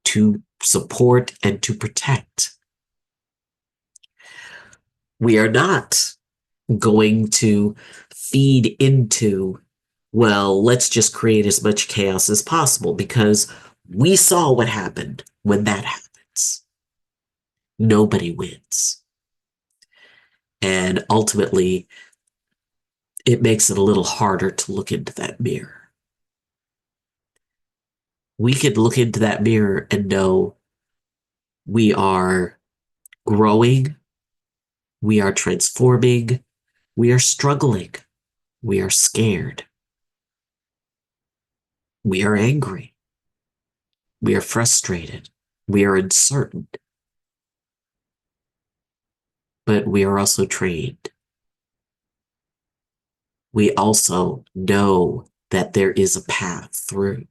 to support and to protect. We are not going to feed into, well, let's just create as much chaos as possible, because We saw what happened when that happens. Nobody wins. And ultimately, it makes it a little harder to look into that mirror. We can look into that mirror and know we are growing, we are transforming, we are struggling, we are scared, we are angry, we are frustrated, we are uncertain, but we are also trained. We also know that there is a path through.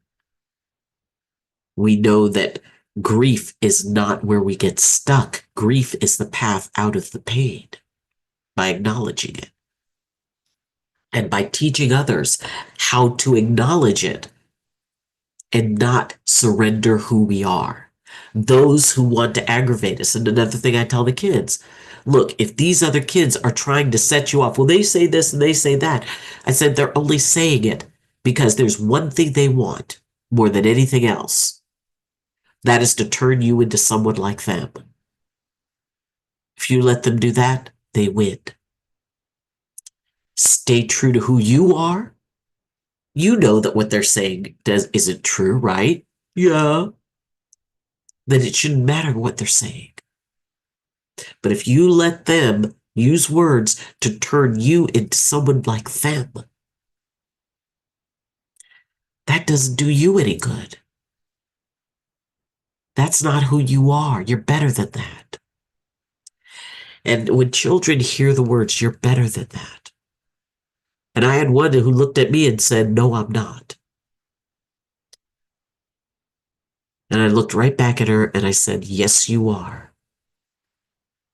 We know that grief is not where we get stuck. Grief is the path out of the pain by acknowledging it and by teaching others how to acknowledge it and not surrender who we are. Those who want to aggravate us. And another thing I tell the kids, look, if these other kids are trying to set you off, well, they say this and they say that. I said they're only saying it because there's one thing they want more than anything else. That is to turn you into someone like them. If you let them do that, they win. Stay true to who you are. You know that what they're saying isn't true, right? Yeah. Then it shouldn't matter what they're saying. But if you let them use words to turn you into someone like them, that doesn't do you any good. That's not who you are. You're better than that. And when children hear the words, you're better than that. And I had one who looked at me and said, no, I'm not. And I looked right back at her and I said, yes, you are.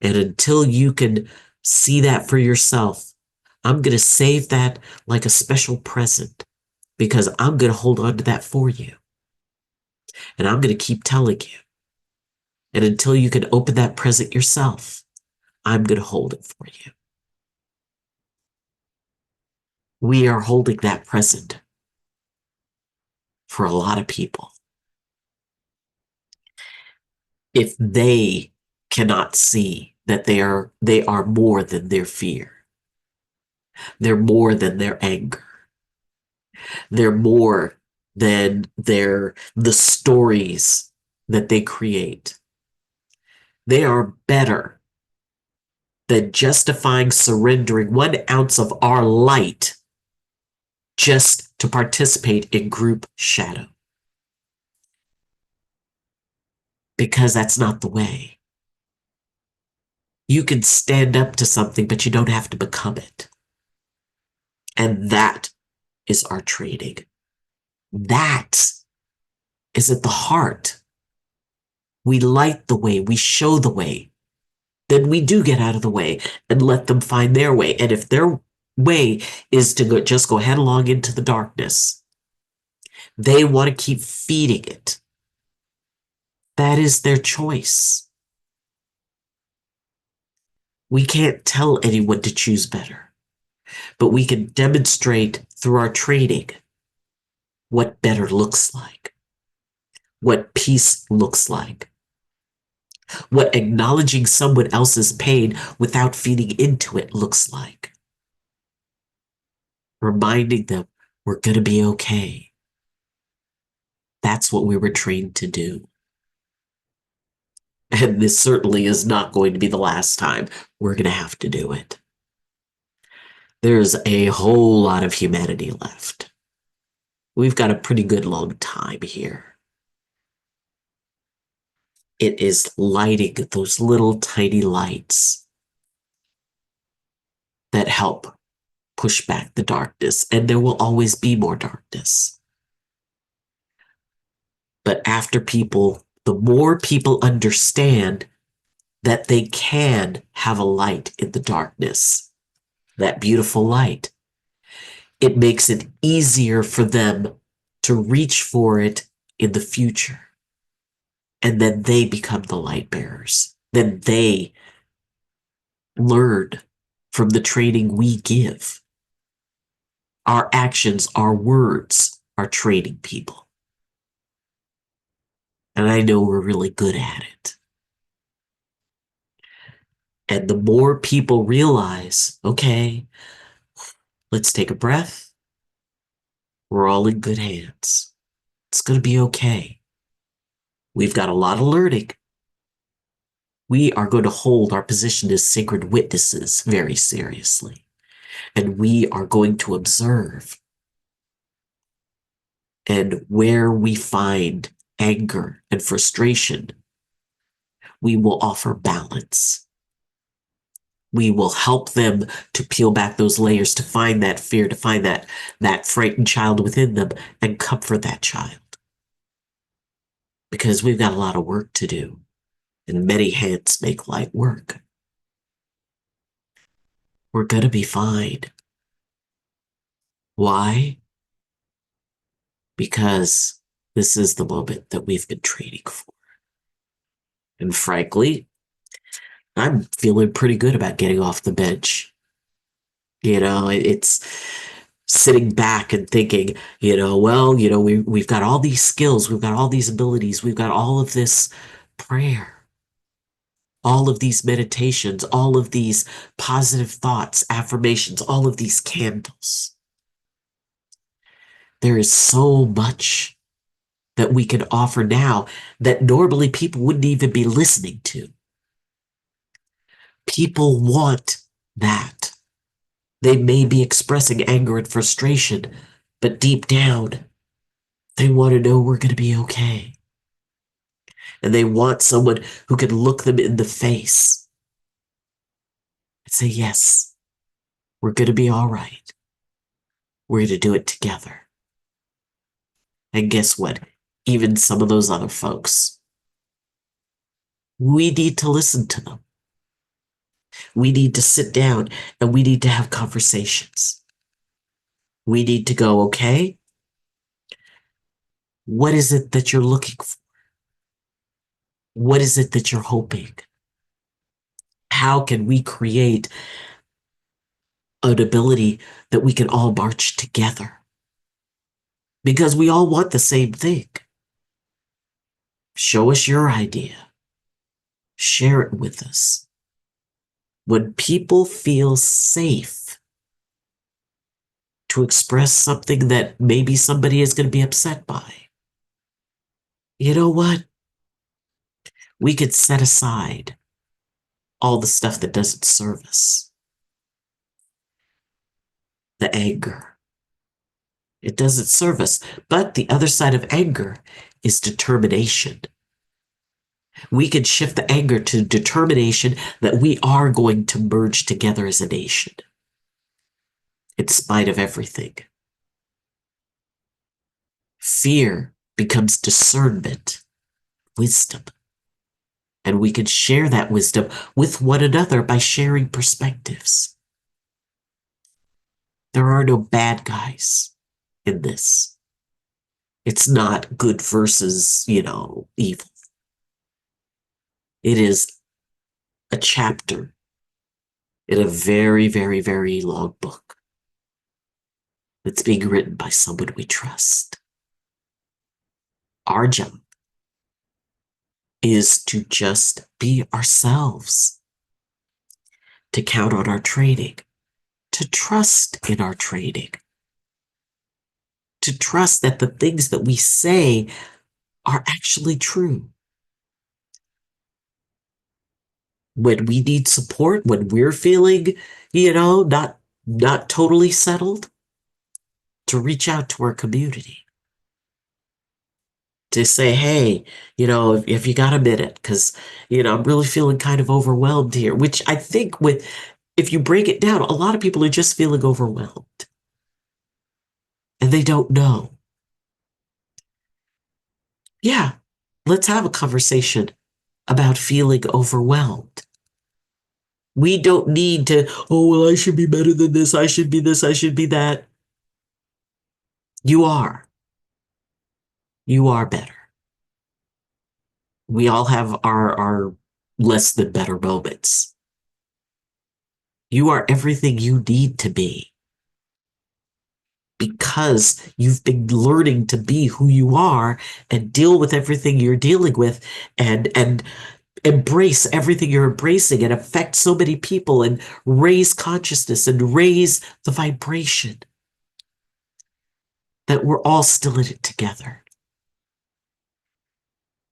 And until you can see that for yourself, I'm going to save that like a special present because I'm going to hold on to that for you. And I'm going to keep telling you. And until you can open that present yourself, I'm going to hold it for you. We are holding that present for a lot of people. If they cannot see that they are more than their fear, they're more than their anger, they're more than the stories that they create. They are better than justifying surrendering 1 ounce of our light just to participate in group shadow. Because that's not the way. You can stand up to something, but you don't have to become it. And that is our training. That is at the heart. We light the way, we show the way. Then we do get out of the way and let them find their way. And if their way is to just go headlong into the darkness, they want to keep feeding it. That is their choice. We can't tell anyone to choose better, but we can demonstrate through our training what better looks like, what peace looks like, what acknowledging someone else's pain without feeding into it looks like. Reminding them we're going to be okay. That's what we were trained to do. And this certainly is not going to be the last time we're going to have to do it. There's a whole lot of humanity left. We've got a pretty good long time here. It is lighting those little tiny lights that help push back the darkness, and there will always be more darkness. But the more people understand that they can have a light in the darkness, that beautiful light, it makes it easier for them to reach for it in the future. And then they become the light bearers. Then they learn from the training we give. Our actions, our words are training people. And I know we're really good at it. And the more people realize, okay, let's take a breath. We're all in good hands. It's going to be okay. We've got a lot of learning. We are going to hold our position as sacred witnesses very seriously. And we are going to observe. And where we find anger and frustration, we will offer balance. We will help them to peel back those layers, to find that fear, to find that frightened child within them and comfort that child. Because we've got a lot of work to do, and many hands make light work. We're going to be fine. Why? Because this is the moment that we've been training for. And frankly, I'm feeling pretty good about getting off the bench. It's sitting back and thinking, well, we've got all these skills, we've got all these abilities, we've got all of this prayer, all of these meditations, all of these positive thoughts, affirmations, all of these candles. There is so much that we can offer now that normally people wouldn't even be listening to. People want that. They may be expressing anger and frustration, but deep down, they want to know we're going to be okay. And they want someone who can look them in the face and say, yes, we're going to be all right. We're going to do it together. And guess what? Even some of those other folks, we need to listen to them. We need to sit down and we need to have conversations. We need to go, okay, what is it that you're looking for? What is it that you're hoping? How can we create an ability that we can all march together? Because we all want the same thing. Show us your idea. Share it with us. When people feel safe to express something that maybe somebody is going to be upset by, you know what? We could set aside all the stuff that doesn't serve us. The anger. It doesn't serve us. But the other side of anger is determination. We can shift the anger to determination that we are going to merge together as a nation, in spite of everything. Fear becomes discernment, wisdom. And we can share that wisdom with one another by sharing perspectives. There are no bad guys in this. It's not good versus, evil. It is a chapter in a very, very, very long book that's being written by someone we trust. Our job is to just be ourselves, to count on our training, to trust in our training, to trust that the things that we say are actually true. When we need support, when we're feeling, not totally settled, to reach out to our community. To say, hey, if you got a minute, because, I'm really feeling kind of overwhelmed here, which I think if you break it down, a lot of people are just feeling overwhelmed. And they don't know. Yeah, let's have a conversation about feeling overwhelmed. We don't need to, oh, well, I should be better than this. I should be this. I should be that. You are. You are better. We all have our less than better moments. You are everything you need to be. because you've been learning to be who you are and deal with everything you're dealing with and embrace everything you're embracing and affect so many people and raise consciousness and raise the vibration that we're all still in it together,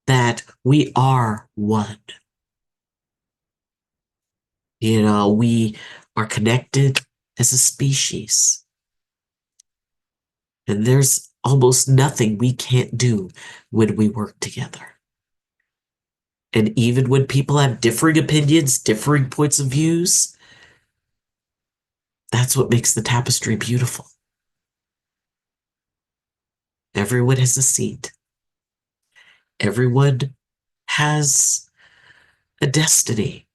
that we are one. We are connected as a species, and there's almost nothing we can't do when we work together. And even when people have differing opinions, differing points of views, that's what makes the tapestry beautiful. Everyone has a seat. Everyone has a destiny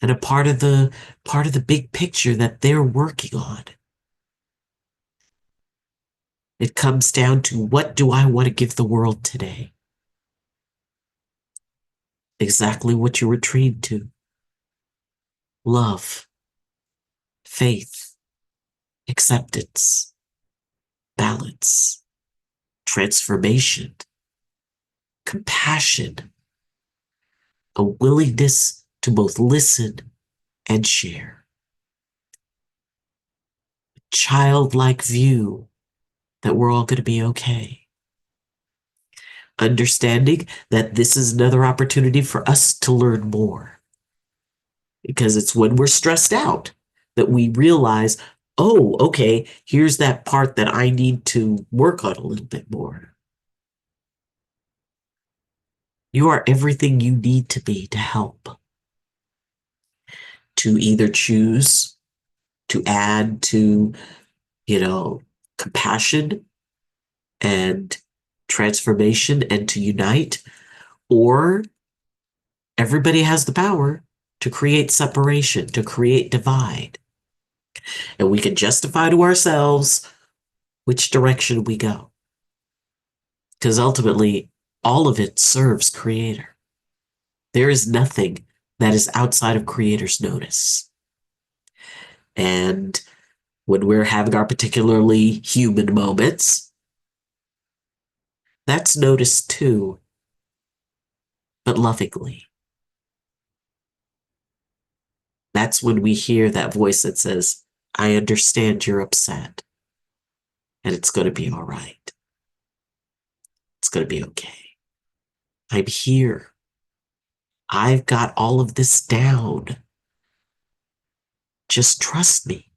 and a part of the big picture that they're working on. It comes down to, what do I want to give the world today? Exactly what you were trained to. Love, faith, acceptance, balance, transformation, compassion, a willingness to both listen and share. A childlike view that we're all going to be okay. Understanding that this is another opportunity for us to learn more. Because it's when we're stressed out that we realize, oh, okay, here's that part that I need to work on a little bit more. You are everything you need to be to help. To either choose to add to, compassion and transformation and to unite, or everybody has the power to create separation, to create divide. And we can justify to ourselves which direction we go. Because ultimately, all of it serves Creator. There is nothing that is outside of Creator's notice. And when we're having our particularly human moments, that's noticed too, but lovingly. That's when we hear that voice that says, I understand you're upset, and it's going to be all right. It's going to be okay. I'm here. I've got all of this down. Just trust me.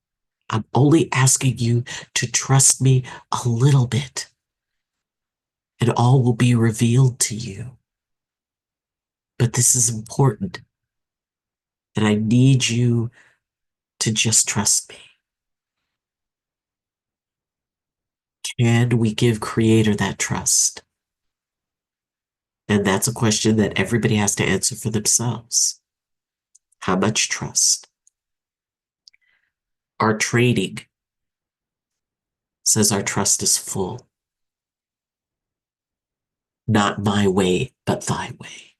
I'm only asking you to trust me a little bit, and all will be revealed to you. But this is important, and I need you to just trust me. Can we give Creator that trust? And that's a question that everybody has to answer for themselves. How much trust? Our training says our trust is full. Not my way, but thy way.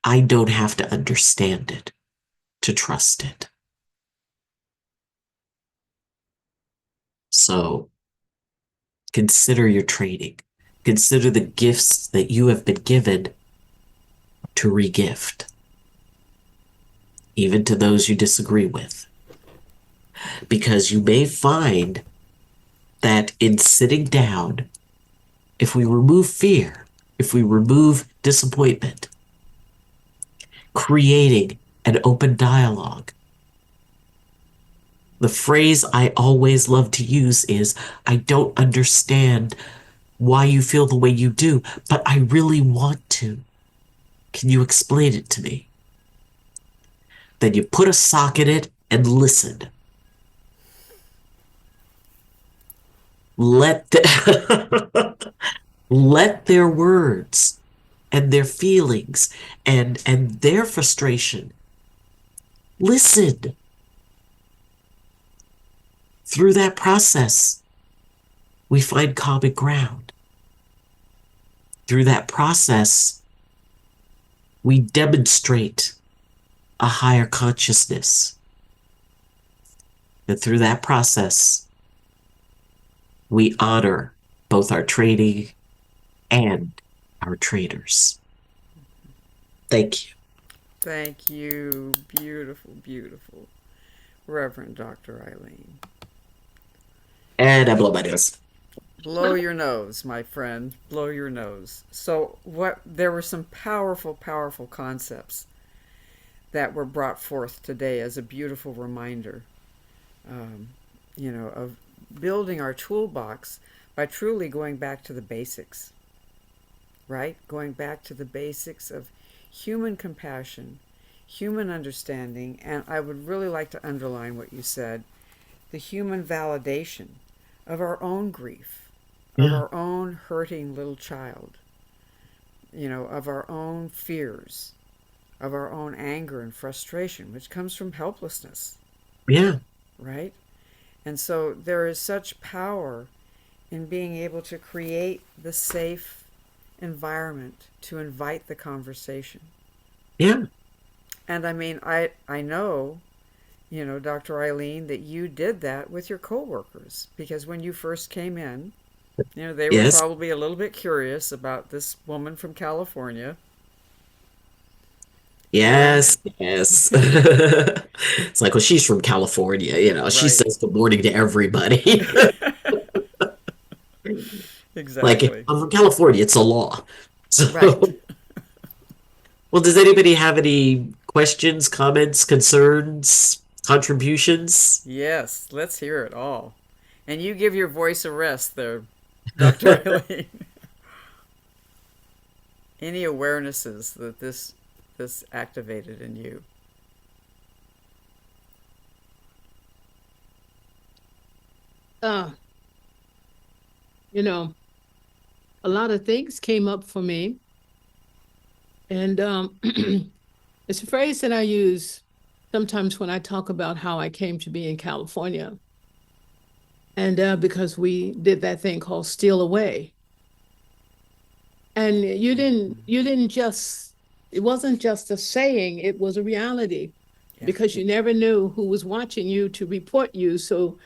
I don't have to understand it to trust it. So consider your training. Consider the gifts that you have been given to regift, even to those you disagree with. Because you may find that in sitting down, if we remove fear, if we remove disappointment, creating an open dialogue. The phrase I always love to use is, I don't understand why you feel the way you do, but I really want to. Can you explain it to me? Then you put a sock in it and listen. Let their words and their feelings and their frustration. Listen. Through that process, we find common ground. Through that process, we demonstrate a higher consciousness. And through that process, we honor both our training and our trainers. Thank you. Thank you. Beautiful, beautiful. Reverend Dr. Eileen. And I blow my nose. Blow your nose, my friend. Blow your nose. So, what there were some powerful, powerful concepts that were brought forth today as a beautiful reminder, um, of building our toolbox by truly going back to the basics, right? Going back to the basics of human compassion, human understanding, and I would really like to underline what you said, the human validation of our own grief, of Yeah, our own hurting little child, of our own fears, of our own anger and frustration, which comes from helplessness, yeah, right? And so there is such power in being able to create the safe environment to invite the conversation. yeah. And I mean, I know, Dr. Eileen, that you did that with your coworkers because when you first came in, they were Yes, probably a little bit curious about this woman from California. And yes, yes. It's like, well, she's from California, she right. says good morning to everybody. Like, Exactly. I'm from California, it's a law. Right. So, well, does anybody have any questions, comments, concerns, contributions? Yes, let's hear it all. And you give your voice a rest there, Dr. Eileen. Any awarenesses that this activated in you? Uh, you know, a lot of things came up for me. And it's a phrase that I use sometimes when I talk about how I came to be in California. And because we did that thing called steal away. And you didn't just, it wasn't just a saying, it was a reality Yeah. because you never knew who was watching you to report you. So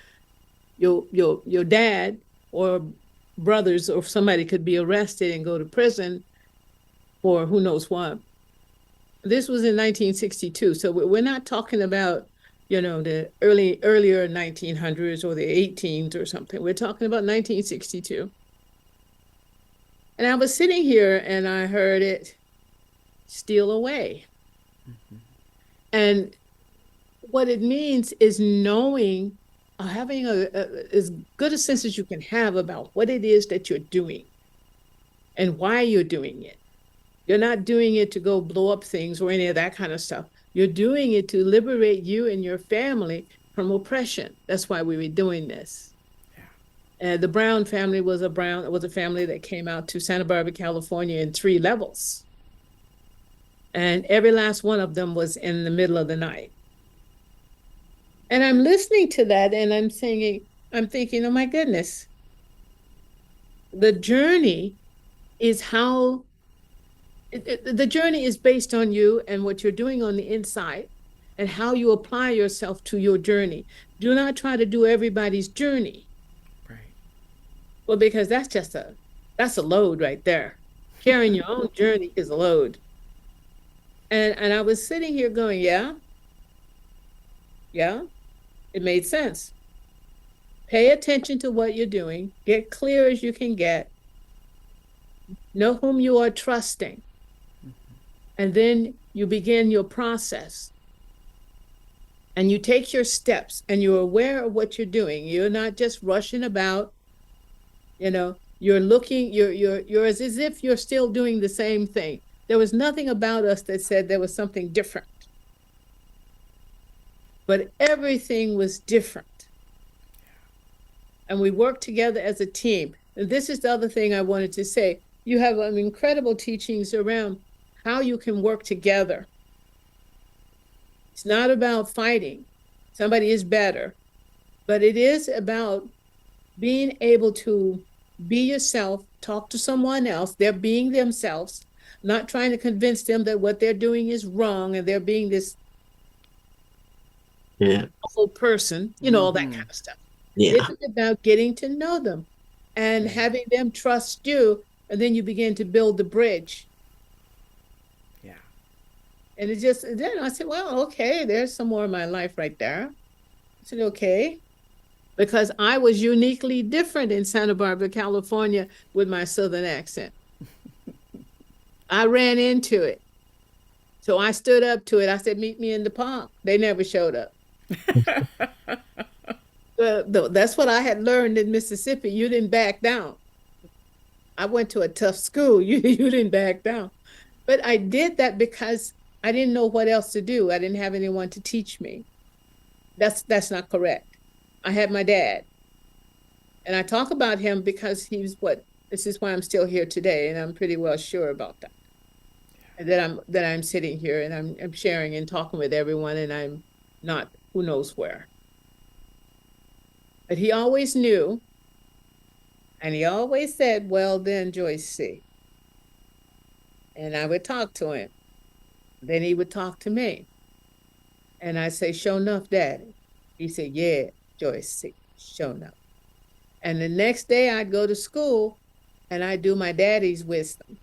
your dad or brothers or somebody could be arrested and go to prison for who knows what. This was in 1962, so we're not talking about the earlier 1900s or the 18s or something. We're talking about 1962. And I was sitting here and I heard it steal away. Mm-hmm. And what it means is knowing, having as good a sense as you can have about what it is that you're doing and why you're doing it. You're not doing it to go blow up things or any of that kind of stuff. You're doing it to liberate you and your family from oppression. That's why we were doing this. Yeah. And the Brown family was a family that came out to Santa Barbara, California in 3 levels. And every last one of them was in the middle of the night. And I'm listening to that and I'm thinking, oh my goodness, the journey is how the journey is based on you and what you're doing on the inside and how you apply yourself to your journey. Do not try to do everybody's journey. Right. Well, because that's a load right there. Carrying your own journey is a load. And I was sitting here going, yeah, yeah, it made sense. Pay attention to what you're doing, get clear as you can get, know whom you are trusting, and then you begin your process. And you take your steps and you're aware of what you're doing. You're not just rushing about, you're looking, you're as if you're still doing the same thing. There was nothing about us that said there was something different, but everything was different. And we worked together as a team. And this is the other thing I wanted to say. You have incredible teachings around how you can work together. It's not about fighting. Somebody is better, but it is about being able to be yourself, talk to someone else. They're being themselves, not trying to convince them that what they're doing is wrong and they're being this Yeah, awful person, all that Mm-hmm. kind of stuff. This yeah, is about getting to know them. and having them trust you, and then you begin to build the bridge. Yeah. And it just, then I said, well, okay, there's some more of my life right there. I said, okay. Because I was uniquely different in Santa Barbara, California, with my Southern accent. I ran into it. So I stood up to it. I said, meet me in the park. They never showed up. That's what I had learned in Mississippi. You didn't back down. I went to a tough school. You didn't back down. But I did that because I didn't know what else to do. I didn't have anyone to teach me. That's not correct. I had my dad. And I talk about him because he's what, this is why I'm still here today, and I'm pretty well sure about that. And that I'm sitting here and I'm sharing and talking with everyone, and I'm not who knows where. But he always knew, and he always said, well then, Joyce C. And I would talk to him. Then he would talk to me. And I'd say, sure enough, Daddy. He said, yeah, Joyce C, sure enough. And the next day I'd go to school and I'd do my daddy's wisdom.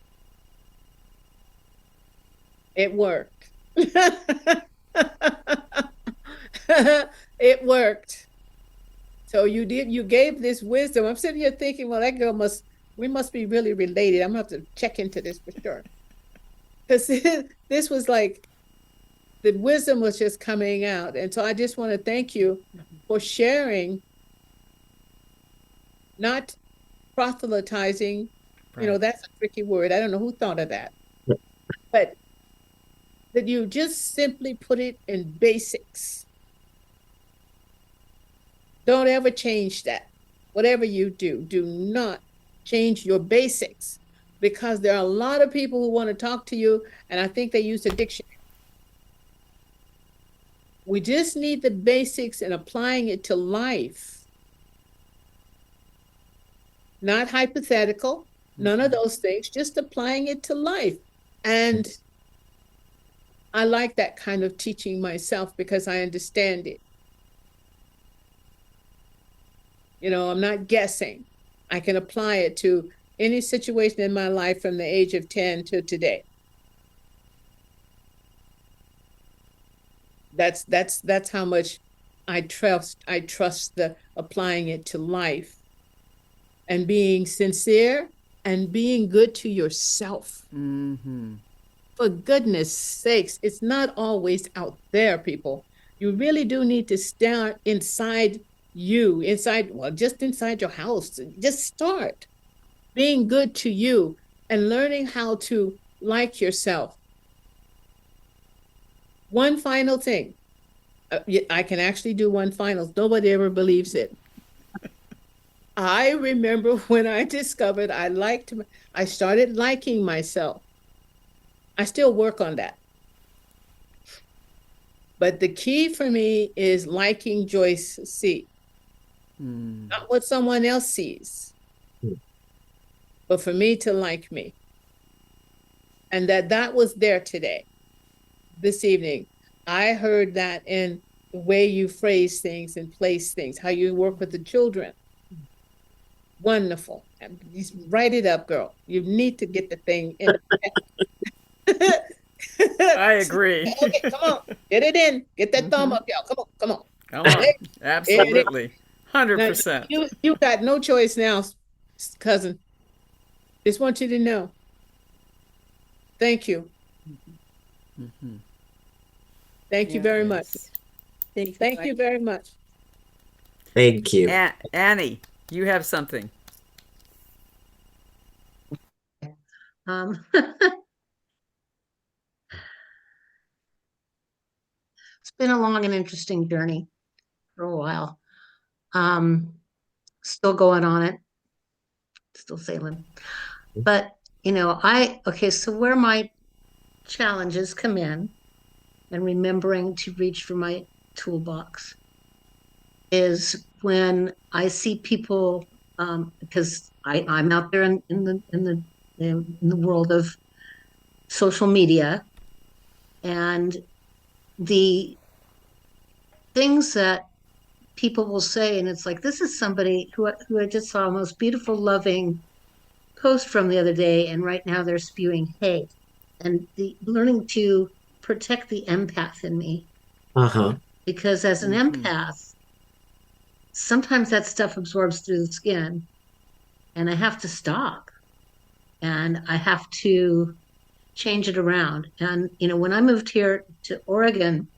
It worked. It worked. So you gave this wisdom. I'm sitting here thinking, well, that girl we must be really related. I'm gonna have to check into this for sure. Because this was like, the wisdom was just coming out. And so I just want to thank you for sharing, not proselytizing. Right. You know, that's a tricky word. I don't know who thought of that. But that you just simply put it in basics. Don't ever change that. Whatever you do, do not change your basics, because there are a lot of people who want to talk to you, and I think they use a dictionary. We just need the basics and applying it to life. Not hypothetical, none of those things, just applying it to life. And I like that kind of teaching myself because I understand it. You know, I'm not guessing. I can apply it to any situation in my life from the age of 10 to today. That's how much I trust the applying it to life and being sincere and being good to yourself. Mm-hmm. For goodness sakes, it's not always out there, people. You really do need to start inside you, just inside your house. Just start being good to you and learning how to like yourself. One final thing. I can actually do one final. Nobody ever believes it. I remember when I discovered I started liking myself. I still work on that. But the key for me is liking Joyce C. Not what someone else sees, but for me to like me. And that was there today, this evening. I heard that in the way you phrase things and place things, how you work with the children. Wonderful. Just write it up, girl. You need to get the thing in. I agree. Okay, come on. Get it in. Get that thumb up, y'all. Come on, come on. Come on. Absolutely. 100%. You got no choice now, cousin. Just want you to know. Thank you. Mm-hmm. Thank you very much. Thank you very much. Thank you. Annie, you have something. It's been a long and interesting journey for a while. Still going on it, still sailing. But so where my challenges come in and remembering to reach for my toolbox is when I see people, because I'm out there in the world of social media, and the things that people will say, and it's like, this is somebody who I just saw a most beautiful, loving post from the other day, and right now they're spewing hate. And the learning to protect the empath in me, Uh-huh. because as an Mhm. empath, sometimes that stuff absorbs through the skin, and I have to stop and I have to change it around. And, when I moved here to Oregon,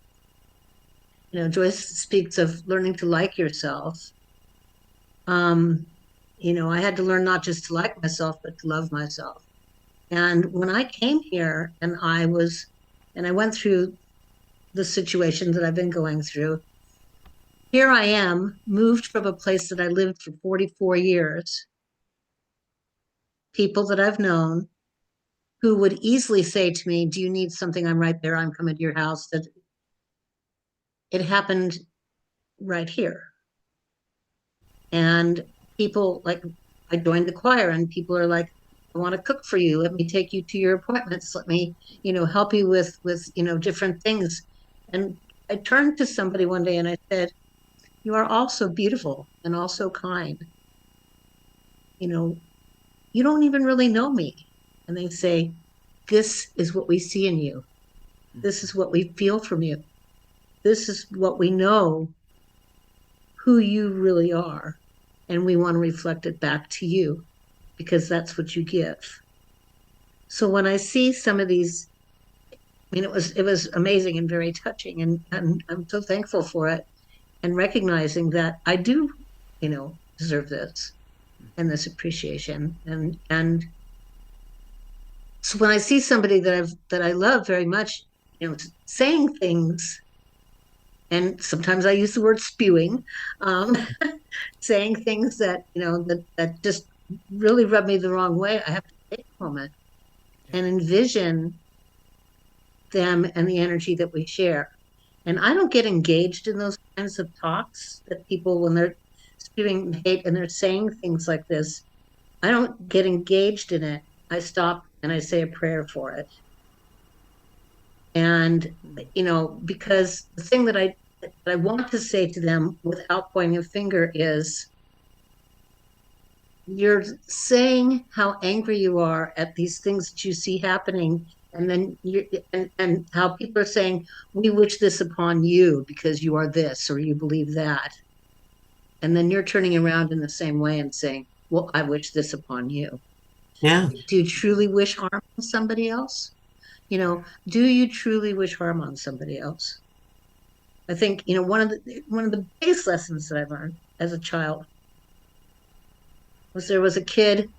Joyce speaks of learning to like yourself. Um, I had to learn not just to like myself, but to love myself. And when I came here and I went through the situation that I've been going through, here I am, moved from a place that I lived for 44 years, people that I've known who would easily say to me, do you need something? I'm right there. I'm coming to your house. That it happened right here. And people like, I joined the choir and people are like, I want to cook for you. Let me take you to your appointments. Let me, help you with, different things. And I turned to somebody one day and I said, you are also beautiful and also kind. You know, you don't even really know me. And they say, this is what we see in you. This is what we feel from you. This is what we know who you really are. And we want to reflect it back to you because that's what you give. So when I see some of these, it was amazing and very touching, and I'm so thankful for it, and recognizing that I do, deserve this and this appreciation, and so when I see somebody that I love very much, saying things, and sometimes I use the word spewing, um, saying things that that just really rub me the wrong way, I have to take a moment and envision them and the energy that we share. And I don't get engaged in those kinds of talks that people, when they're spewing hate and they're saying things like this, I don't get engaged in it. I stop and I say a prayer for it. And, because the thing that I want to say to them without pointing a finger is, you're saying how angry you are at these things that you see happening, and then and how people are saying, we wish this upon you because you are this or you believe that, and then you're turning around in the same way and saying, well, I wish this upon you. Yeah. Do you truly wish harm on somebody else? Do you truly wish harm on somebody else? I think one of the biggest lessons that I learned as a child was, there was a kid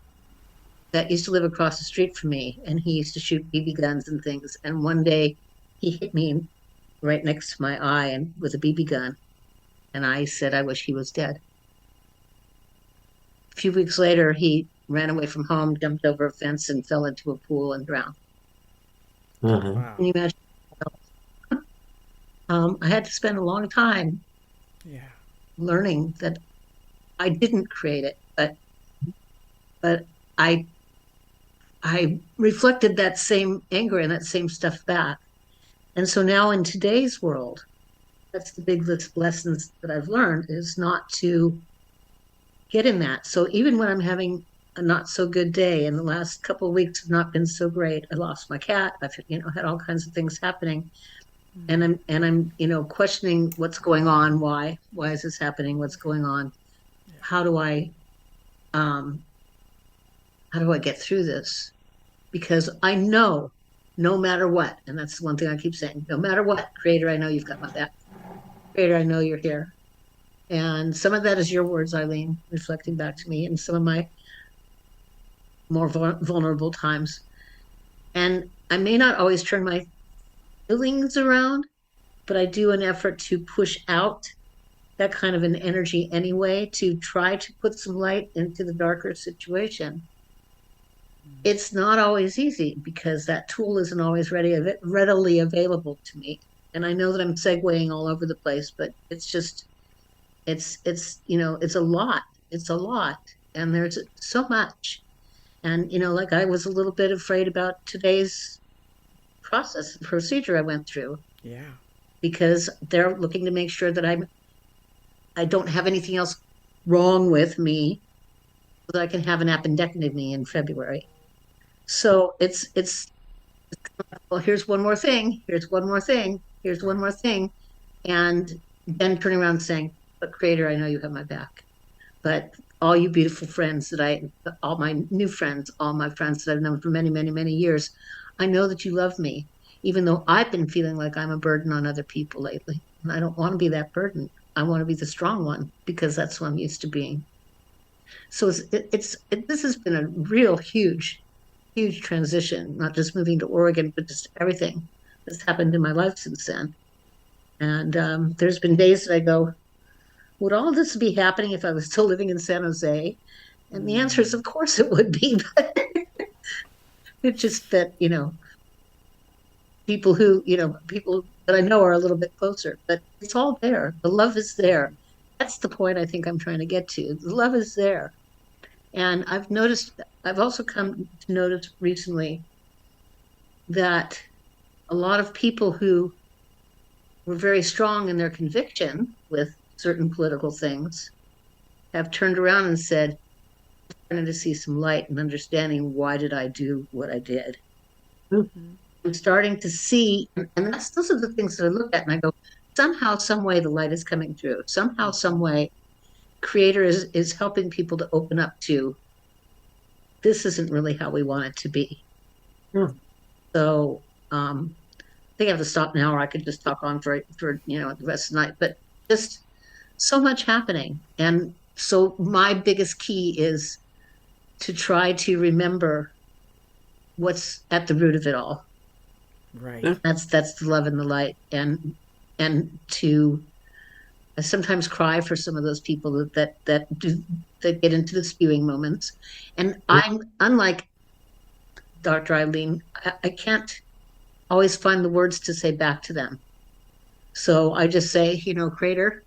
that used to live across the street from me, and he used to shoot BB guns and things. And one day he hit me right next to my eye and with a BB gun. And I said, I wish he was dead. A few weeks later, he ran away from home, jumped over a fence, and fell into a pool and drowned. Uh-huh. Wow. Can you imagine? I had to spend a long time Yeah. learning that I didn't create it, but I reflected that same anger and that same stuff back. And so now in today's world, that's the big lessons that I've learned, is not to get in that. So even when I'm having a not so good day, and the last couple of weeks have not been so great, I lost my cat, I've had all kinds of things happening, and I'm questioning what's going on, why is this happening, what's going on, how do I um how do I get through this? Because I know, no matter what, and that's the one thing I keep saying, no matter what, Creator, I know you've got my back. Creator, I know you're here. And some of that is your words, Eileen, reflecting back to me in some of my more vulnerable times. And I may not always turn my feelings around, but I do an effort to push out that kind of an energy anyway, to try to put some light into the darker situation. It's not always easy because that tool isn't always readily available to me. And I know that I'm segueing all over the place, but it's just, it's a lot. It's a lot. And there's so much. And, like, I was a little bit afraid about today's procedure I went through, Yeah. because they're looking to make sure that I'm I don't have anything else wrong with me, so that I can have an appendectomy in February. So it's well, here's one more thing, here's one more thing, here's one more thing. And then turning around and saying, but Creator, I know you have my back. But all you beautiful friends all my new friends, all my friends that I've known for many, many, many years, I know that you love me, even though I've been feeling like I'm a burden on other people lately. And I don't want to be that burden. I want to be the strong one because that's what I'm used to being. So this has been a real huge, huge transition, not just moving to Oregon, but just everything that's happened in my life since then. And there's been days that I go, would all this be happening if I was still living in San Jose? And the answer is, of course it would be. But it's just that, people that I know are a little bit closer, but it's all there. The love is there. That's the point I think I'm trying to get to. The love is there. And I've also come to notice recently that a lot of people who were very strong in their conviction with certain political things have turned around and said, I'm starting to see some light and understanding why did I do what I did. Mhm. I'm starting to see, and those are the things that I look at and I go, somehow, some way the light is coming through. Somehow, some way, Creator is helping people to open up to this isn't really how we want it to be. Hmm. So I think I have to stop now, or I could just talk on for the rest of the night. But just so much happening, and so my biggest key is to try to remember what's at the root of it all. Right. Yeah. That's the love and the light, and to I sometimes cry for some of those people that get into the spewing moments, and I'm unlike Dr. Eileen. I can't always find the words to say back to them. So I just say, Creator,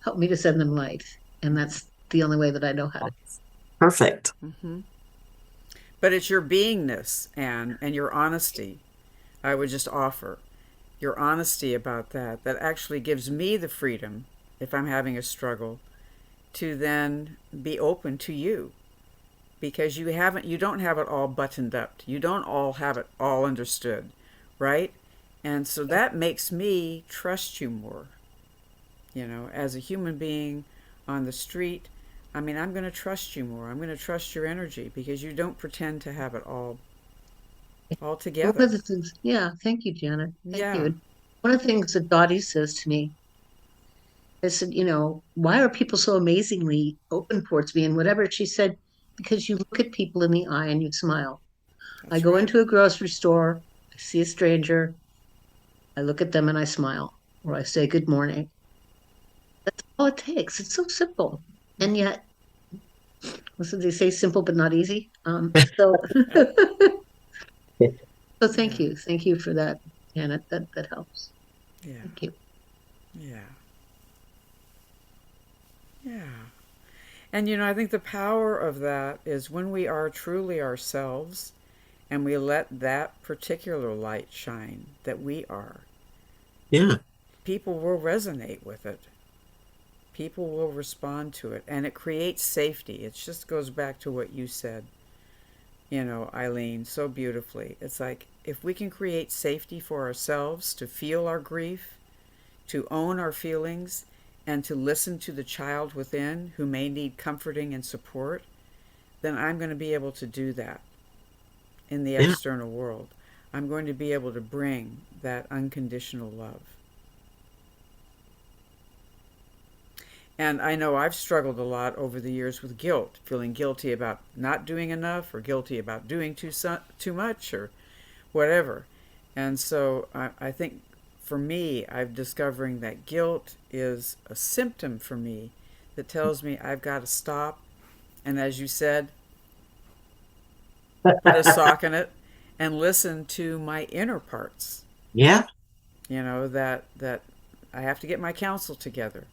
help me to send them light. And that's the only way that I know how to. Perfect. Hmm. But it's your beingness and your honesty. I would just offer your honesty about that actually gives me the freedom, if I'm having a struggle, to then be open to you, because you don't have it all buttoned up. You don't all have it all understood, right? And so that makes me trust you more. As a human being on the street, I mean, I'm going to trust you more. I'm going to trust your energy because you don't pretend to have it all One together. of the things, yeah, thank you, Janet. Thank Yeah. you. One of the things that Dottie says to me, I said, why are people so amazingly open towards me? And whatever she said, because you look at people in the eye and you smile. I That's go right. into a grocery store, I see a stranger, I look at them and I smile, or I say good morning. That's all it takes. It's so simple. And yet, listen, they say simple but not easy. So thank Yeah. you. Thank you for that, Janet. That helps. Yeah. Thank you. Yeah. Yeah. And I think the power of that is when we are truly ourselves and we let that particular light shine that we are, Yeah. people will resonate with it. People will respond to it, and it creates safety. It just goes back to what you said, Eileen, so beautifully. It's like if we can create safety for ourselves to feel our grief, to own our feelings, and to listen to the child within who may need comforting and support, then I'm going to be able to do that in the Yeah. external world. I'm going to be able to bring that unconditional love. And I know I've struggled a lot over the years with guilt, feeling guilty about not doing enough or guilty about doing too much or whatever. And so I think for me, I'm discovering that guilt is a symptom for me that tells me I've got to stop. And as you said, put a sock in it and listen to my inner parts. Yeah. That I have to get my counsel together.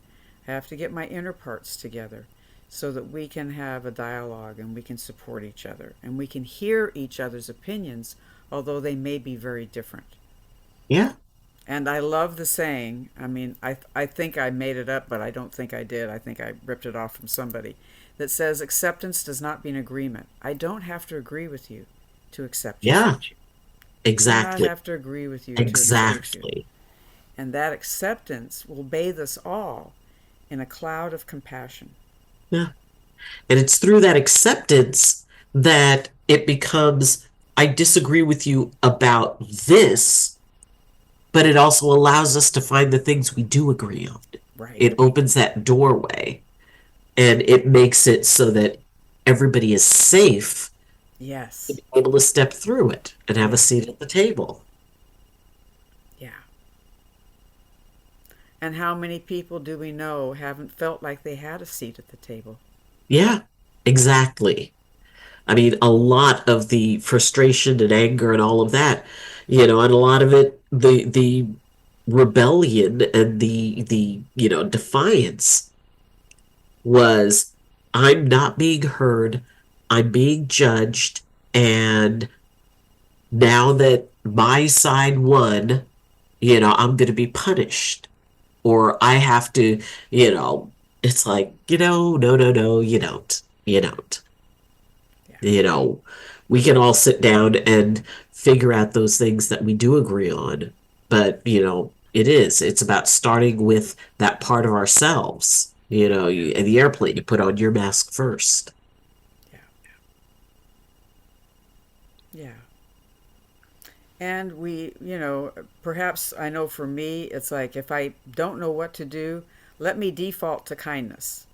I have to get my inner parts together so that we can have a dialogue and we can support each other and we can hear each other's opinions, although they may be very different. Yeah. And I love the saying. I mean, I think I made it up, but I don't think I did. I think I ripped it off from somebody that says acceptance does not mean agreement. I don't have to agree with you to accept you. Yeah, I do not exactly. have to agree with you to accept you. Exactly. And that acceptance will bathe us all in a cloud of compassion. Yeah. And it's through that acceptance that it becomes, I disagree with you about this, but it also allows us to find the things we do agree on. Right. It opens that doorway and it makes it so that everybody is safe to Yes. be able to step through it and have a Yeah. seat at the table. Yeah. And how many people do we know haven't felt like they had a seat at the table? Yeah, exactly. I mean, a lot of the frustration and anger and all of that, and a lot of it, the rebellion and the defiance was, I'm not being heard, I'm being judged, and now that my side won, I'm going to be punished. Or I have to, you know, it's like, no, no, no, you don't. You don't. Yeah. You know, we can all sit down and figure out those things that we do agree on. But, it's about starting with that part of ourselves. In the airplane, you put on your mask first. Yeah. Yeah. And perhaps I know for me, it's like if I don't know what to do, let me default to kindness.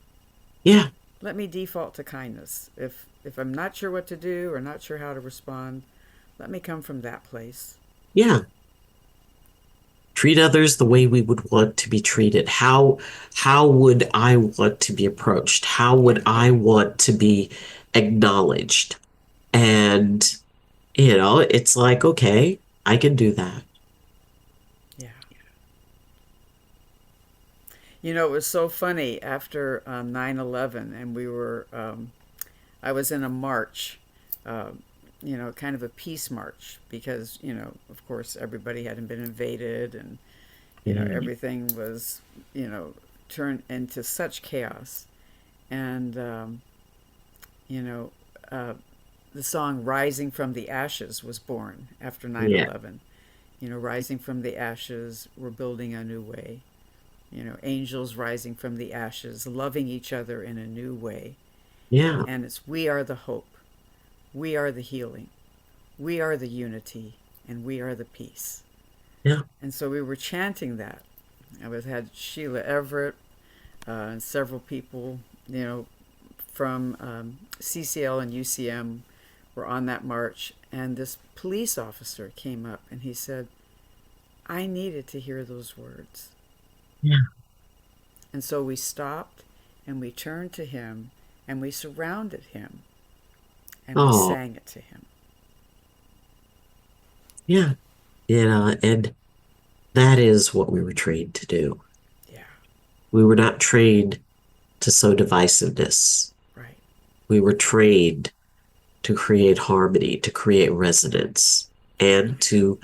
Yeah, Let me default to kindness. If I'm not sure what to do or not sure how to respond, let me come from that place. yeah. Treat others the way we would want to be treated. How would I want to be approached? How would I want to be acknowledged? And, it's like, okay, I can do that. Yeah. It was so funny after 9/11, and I was in a march, kind of a peace march because, of course, everybody hadn't been invaded and, Mhm. everything was, turned into such chaos. And, you know, uh, the song Rising from the Ashes was born after nine Yeah, 11. Rising from the ashes, we're building a new way. Angels rising from the ashes, loving each other in a new way. yeah, And it's we are the hope, we are the healing, we are the unity, and we are the peace. yeah, And so we were chanting that. Had Sheila Everett and several people, from CCL and UCM were on that march. And this police officer came up and he said, I needed to hear those words. yeah. And so we stopped and we turned to him and we surrounded him and we Oh, sang it to him. yeah. And that is what we were trained to do. Yeah, We were not trained to sow divisiveness. right. We were trained to create harmony, to create resonance, and to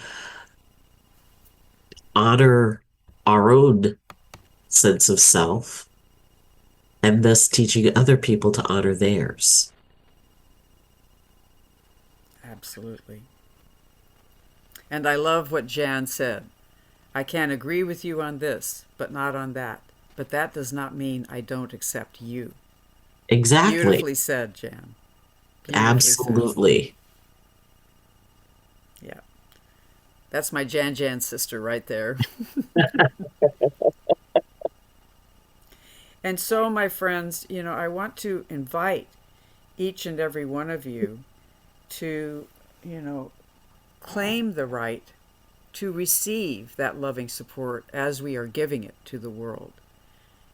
honor our own sense of self and thus teaching other people to honor theirs. Absolutely. And I love what Jan said. I can agree with you on this, but not on that. But that does not mean I don't accept you. Exactly. Beautifully said, Jan. Beautifully said. Absolutely. Yeah. That's my Jan sister right there. And so, my friends, I want to invite each and every one of you to, you know, claim the right to receive that loving support as we are giving it to the world.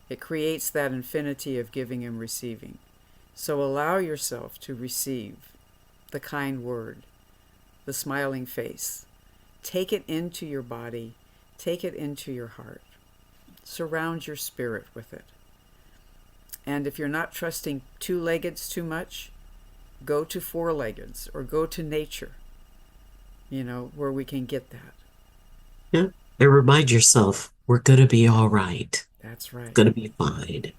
It creates that infinity of giving and receiving. So allow yourself to receive the kind word, the smiling face. Take it into your body, take it into your heart. Surround your spirit with it. And if you're not trusting two-leggeds too much, go to four-leggeds or go to nature, where we can get that. Yeah. And remind yourself, we're going to be all right. That's right. Going to be fine.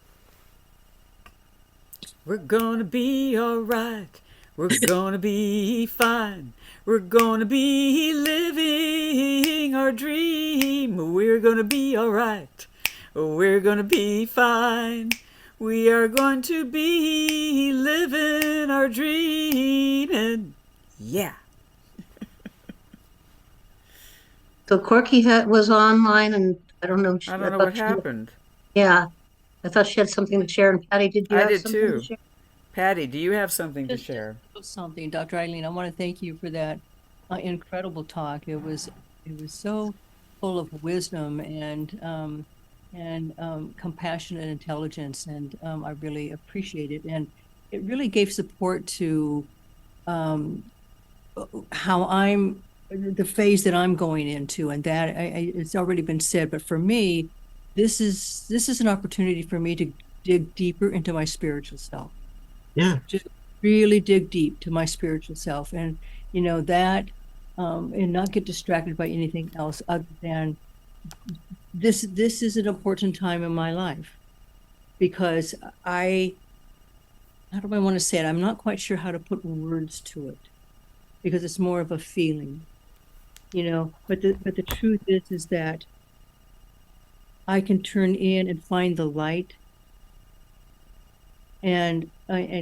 We're gonna be alright. We're gonna be fine. We're gonna be living our dream. We're gonna be alright. We're gonna be fine. We are going to be living our dream. And yeah. So Corky was online, and I don't know. I don't know thought what happened. Yeah, I thought she had something to share. And Patty, did you I have did something to too. share? Patty, do you have something to Just share? something, Dr. Eileen. I want to thank you for that incredible talk. It was so full of wisdom and compassion and intelligence, and I really appreciate it. And it really gave support to um, how the phase that I'm going into, and that it's already been said. But for me, this is an opportunity for me to dig deeper into my spiritual self. Yeah. Just really dig deep to my spiritual self, and that and not get distracted by anything else other than this is an important time in my life, because how do I want to say it? I'm not quite sure how to put words to it, because it's more of a feeling, but the truth is that I can turn in and find the light and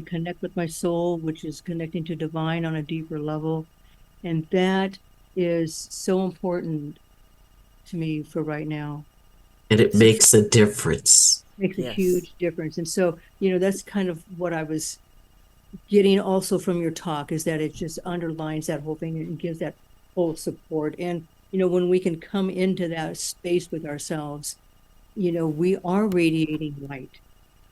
connect with my soul, which is connecting to divine on a deeper level. And that is so important to me for right now. And it makes a difference. Makes a Yes. huge difference. And so, that's kind of what I was getting also from your talk, is that it just underlines that whole thing and gives that whole support. And, when we can come into that space with ourselves, we are radiating light.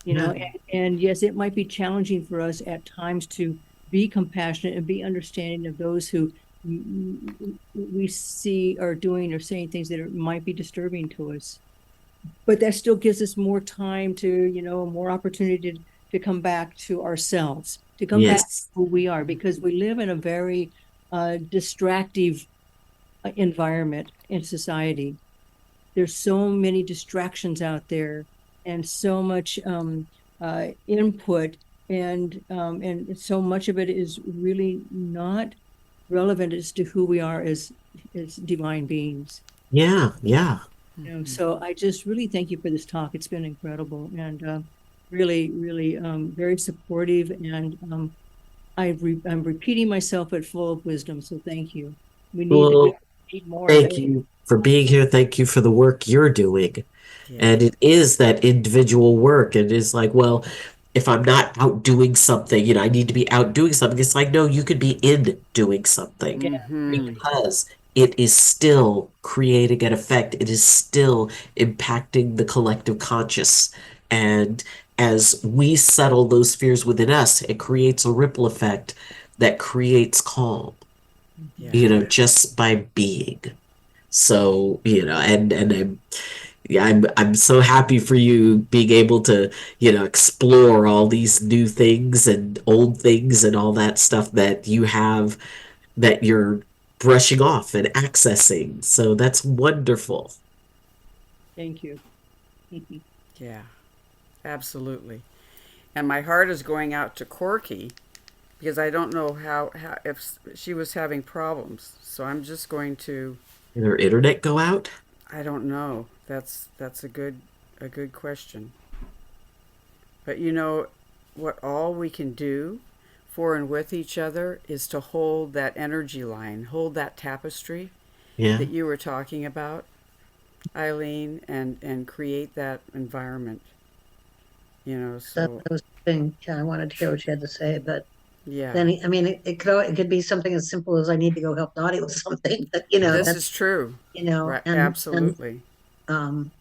And yes, it might be challenging for us at times to be compassionate and be understanding of those who we see are doing or saying things that might be disturbing to us. But that still gives us more time to, more opportunity to come back to ourselves, to come back to who we are, because we live in a very distractive environment in society. There's so many distractions out there, and so much input, and so much of it is really not relevant as to who we are as divine beings. Yeah, yeah. So I just really thank you for this talk. It's been incredible, and really, really very supportive. And I'm repeating myself, but full of wisdom. So thank you. We need more. Thank you for being here. Thank you for the work you're doing. Yeah. And it is that individual work. It is like, well, if I'm not out doing something, I need to be out doing something. It's like, no, you could be in doing something, because it is still creating an effect. It is still impacting the collective conscious. And as we settle those fears within us, it creates a ripple effect that creates calm, Yeah. just by being. So, I'm so happy for you being able to, explore all these new things and old things and all that stuff that you have, that you're brushing off and accessing. So that's wonderful. Thank you. Yeah, absolutely. And my heart is going out to Corky, because I don't know how if she was having problems. So I'm just going to. Did her internet go out? I don't know. That's a good question. But what all we can do for and with each other is to hold that energy line, hold that tapestry Yeah. that you were talking about, Eileen, and create that environment. So That was the thing. Yeah, I wanted to hear what you had to say, but yeah. then it could be something as simple as I need to go help Dottie with something. But This that's is true. Right, Absolutely. um,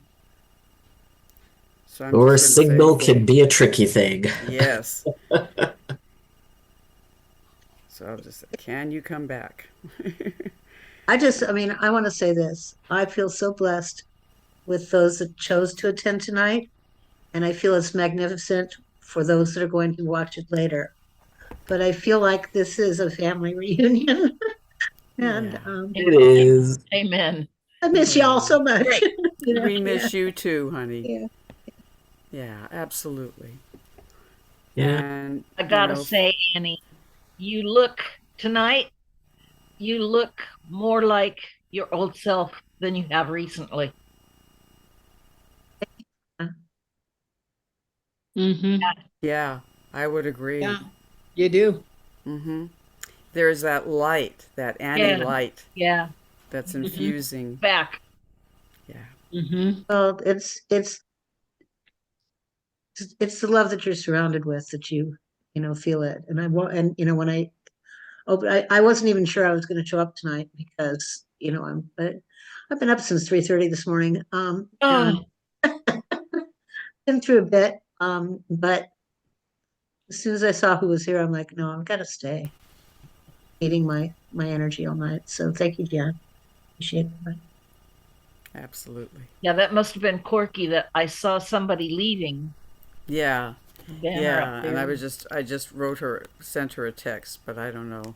So I'm Or a just gonna signal say, can be a tricky thing. yes. So I'll just say, can you come back? I want to say this. I feel so blessed with those that chose to attend tonight, and I feel it's magnificent for those that are going to watch it later. But I feel like this is a family reunion, and Yeah. It is. Amen. I miss y'all so much. Great. You know, We miss you too, honey. yeah. Yeah, absolutely. Yeah. And, I you gotta know, say, Annie, you look tonight, you look more like your old self than you have recently. Mm-hmm. yeah, I would agree. Yeah, you do. Mm-hmm. There's that light, that Annie Yeah, light yeah. that's Mm-hmm. infusing. Back. Yeah, Mm-hmm. Well, it's the love that you're surrounded with that you know, feel it. And I want, and you know, when I wasn't even sure I was going to show up tonight because, you know, but I've been up since 3:30 this morning. And Oh, been through a bit. But as soon as I saw who was here, I'm like, no, I've got to stay. Eating my energy all night. So thank you, Jan. Appreciate it. absolutely. yeah, that must have been quirky that I saw somebody leaving Yeah, the banner up yeah. And there. I just sent her a text, but I don't know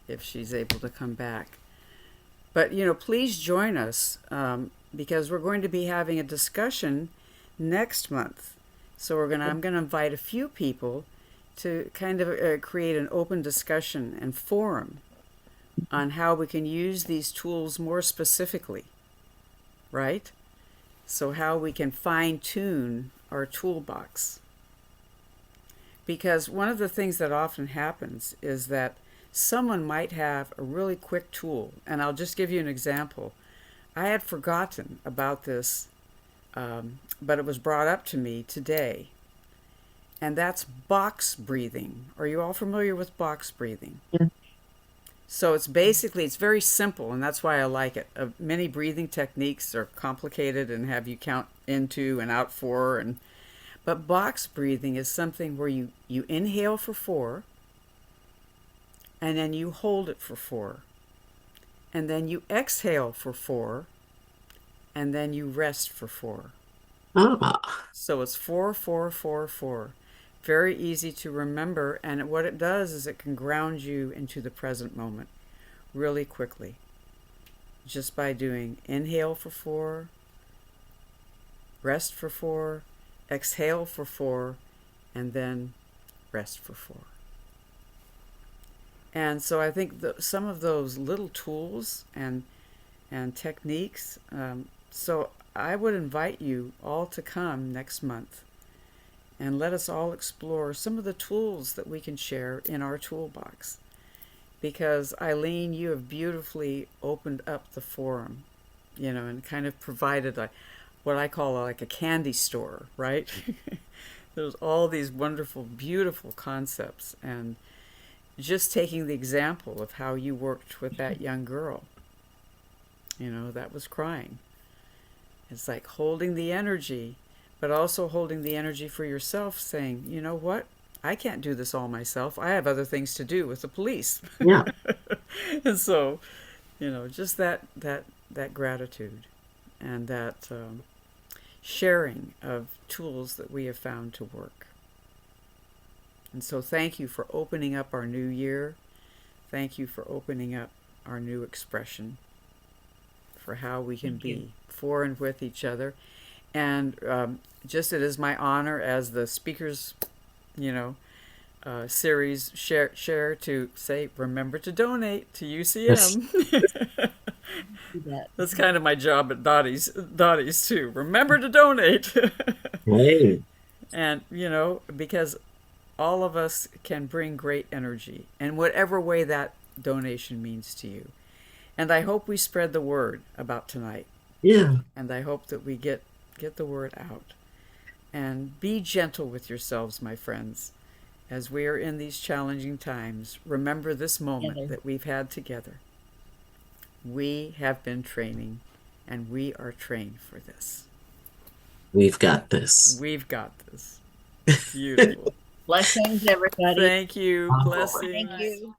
if she's able to come back. But, you know, please join us because we're going to be having a discussion next month. So I'm going to invite a few people to kind of create an open discussion and forum on how we can use these tools more specifically, right? So how we can fine tune our toolbox. Because one of the things that often happens is that someone might have a really quick tool. And I'll just give you an example. I had forgotten about this, but it was brought up to me today. And that's box breathing. Are you all familiar with box breathing? Yeah. So it's very simple, and that's why I like it. Many breathing techniques are complicated and have you count into and out for, but box breathing is something where you inhale for 4, and then you hold it for 4, and then you exhale for 4, and then you rest for 4. Ah, So it's 4, 4, 4, 4. Very easy to remember, and what it does is it can ground you into the present moment really quickly. Just by doing inhale for 4, rest for 4, exhale for 4, and then rest for 4. And so I think some of those little tools and techniques. So I would invite you all to come next month and let us all explore some of the tools that we can share in our toolbox. Because Eileen, you have beautifully opened up the forum, you know, and kind of provided what I call like a candy store, right? There's all these wonderful, beautiful concepts, and just taking the example of how you worked with that young girl, you know, that was crying. It's like holding the energy, but also holding the energy for yourself, saying, you know what? I can't do this all myself. I have other things to do with the police. yeah. And so, you know, just that gratitude and that sharing of tools that we have found to work. And so thank you for opening up our new year. Thank you for opening up our new expression for how we can be for and with each other. And just it is my honor as the speakers, you know, series share to say, remember to donate to UCM. That's kind of my job at Dottie's too. Remember to donate. Hey, And, you know, because all of us can bring great energy in whatever way that donation means to you. And I hope we spread the word about tonight. yeah. And I hope that we get the word out. And be gentle with yourselves, my friends. As we are in these challenging times, remember this moment that we've had together. We have been training, and we are trained for this. We've got this. We've got this. Beautiful. Blessings, everybody. Thank you. Oh. Blessings. Thank you.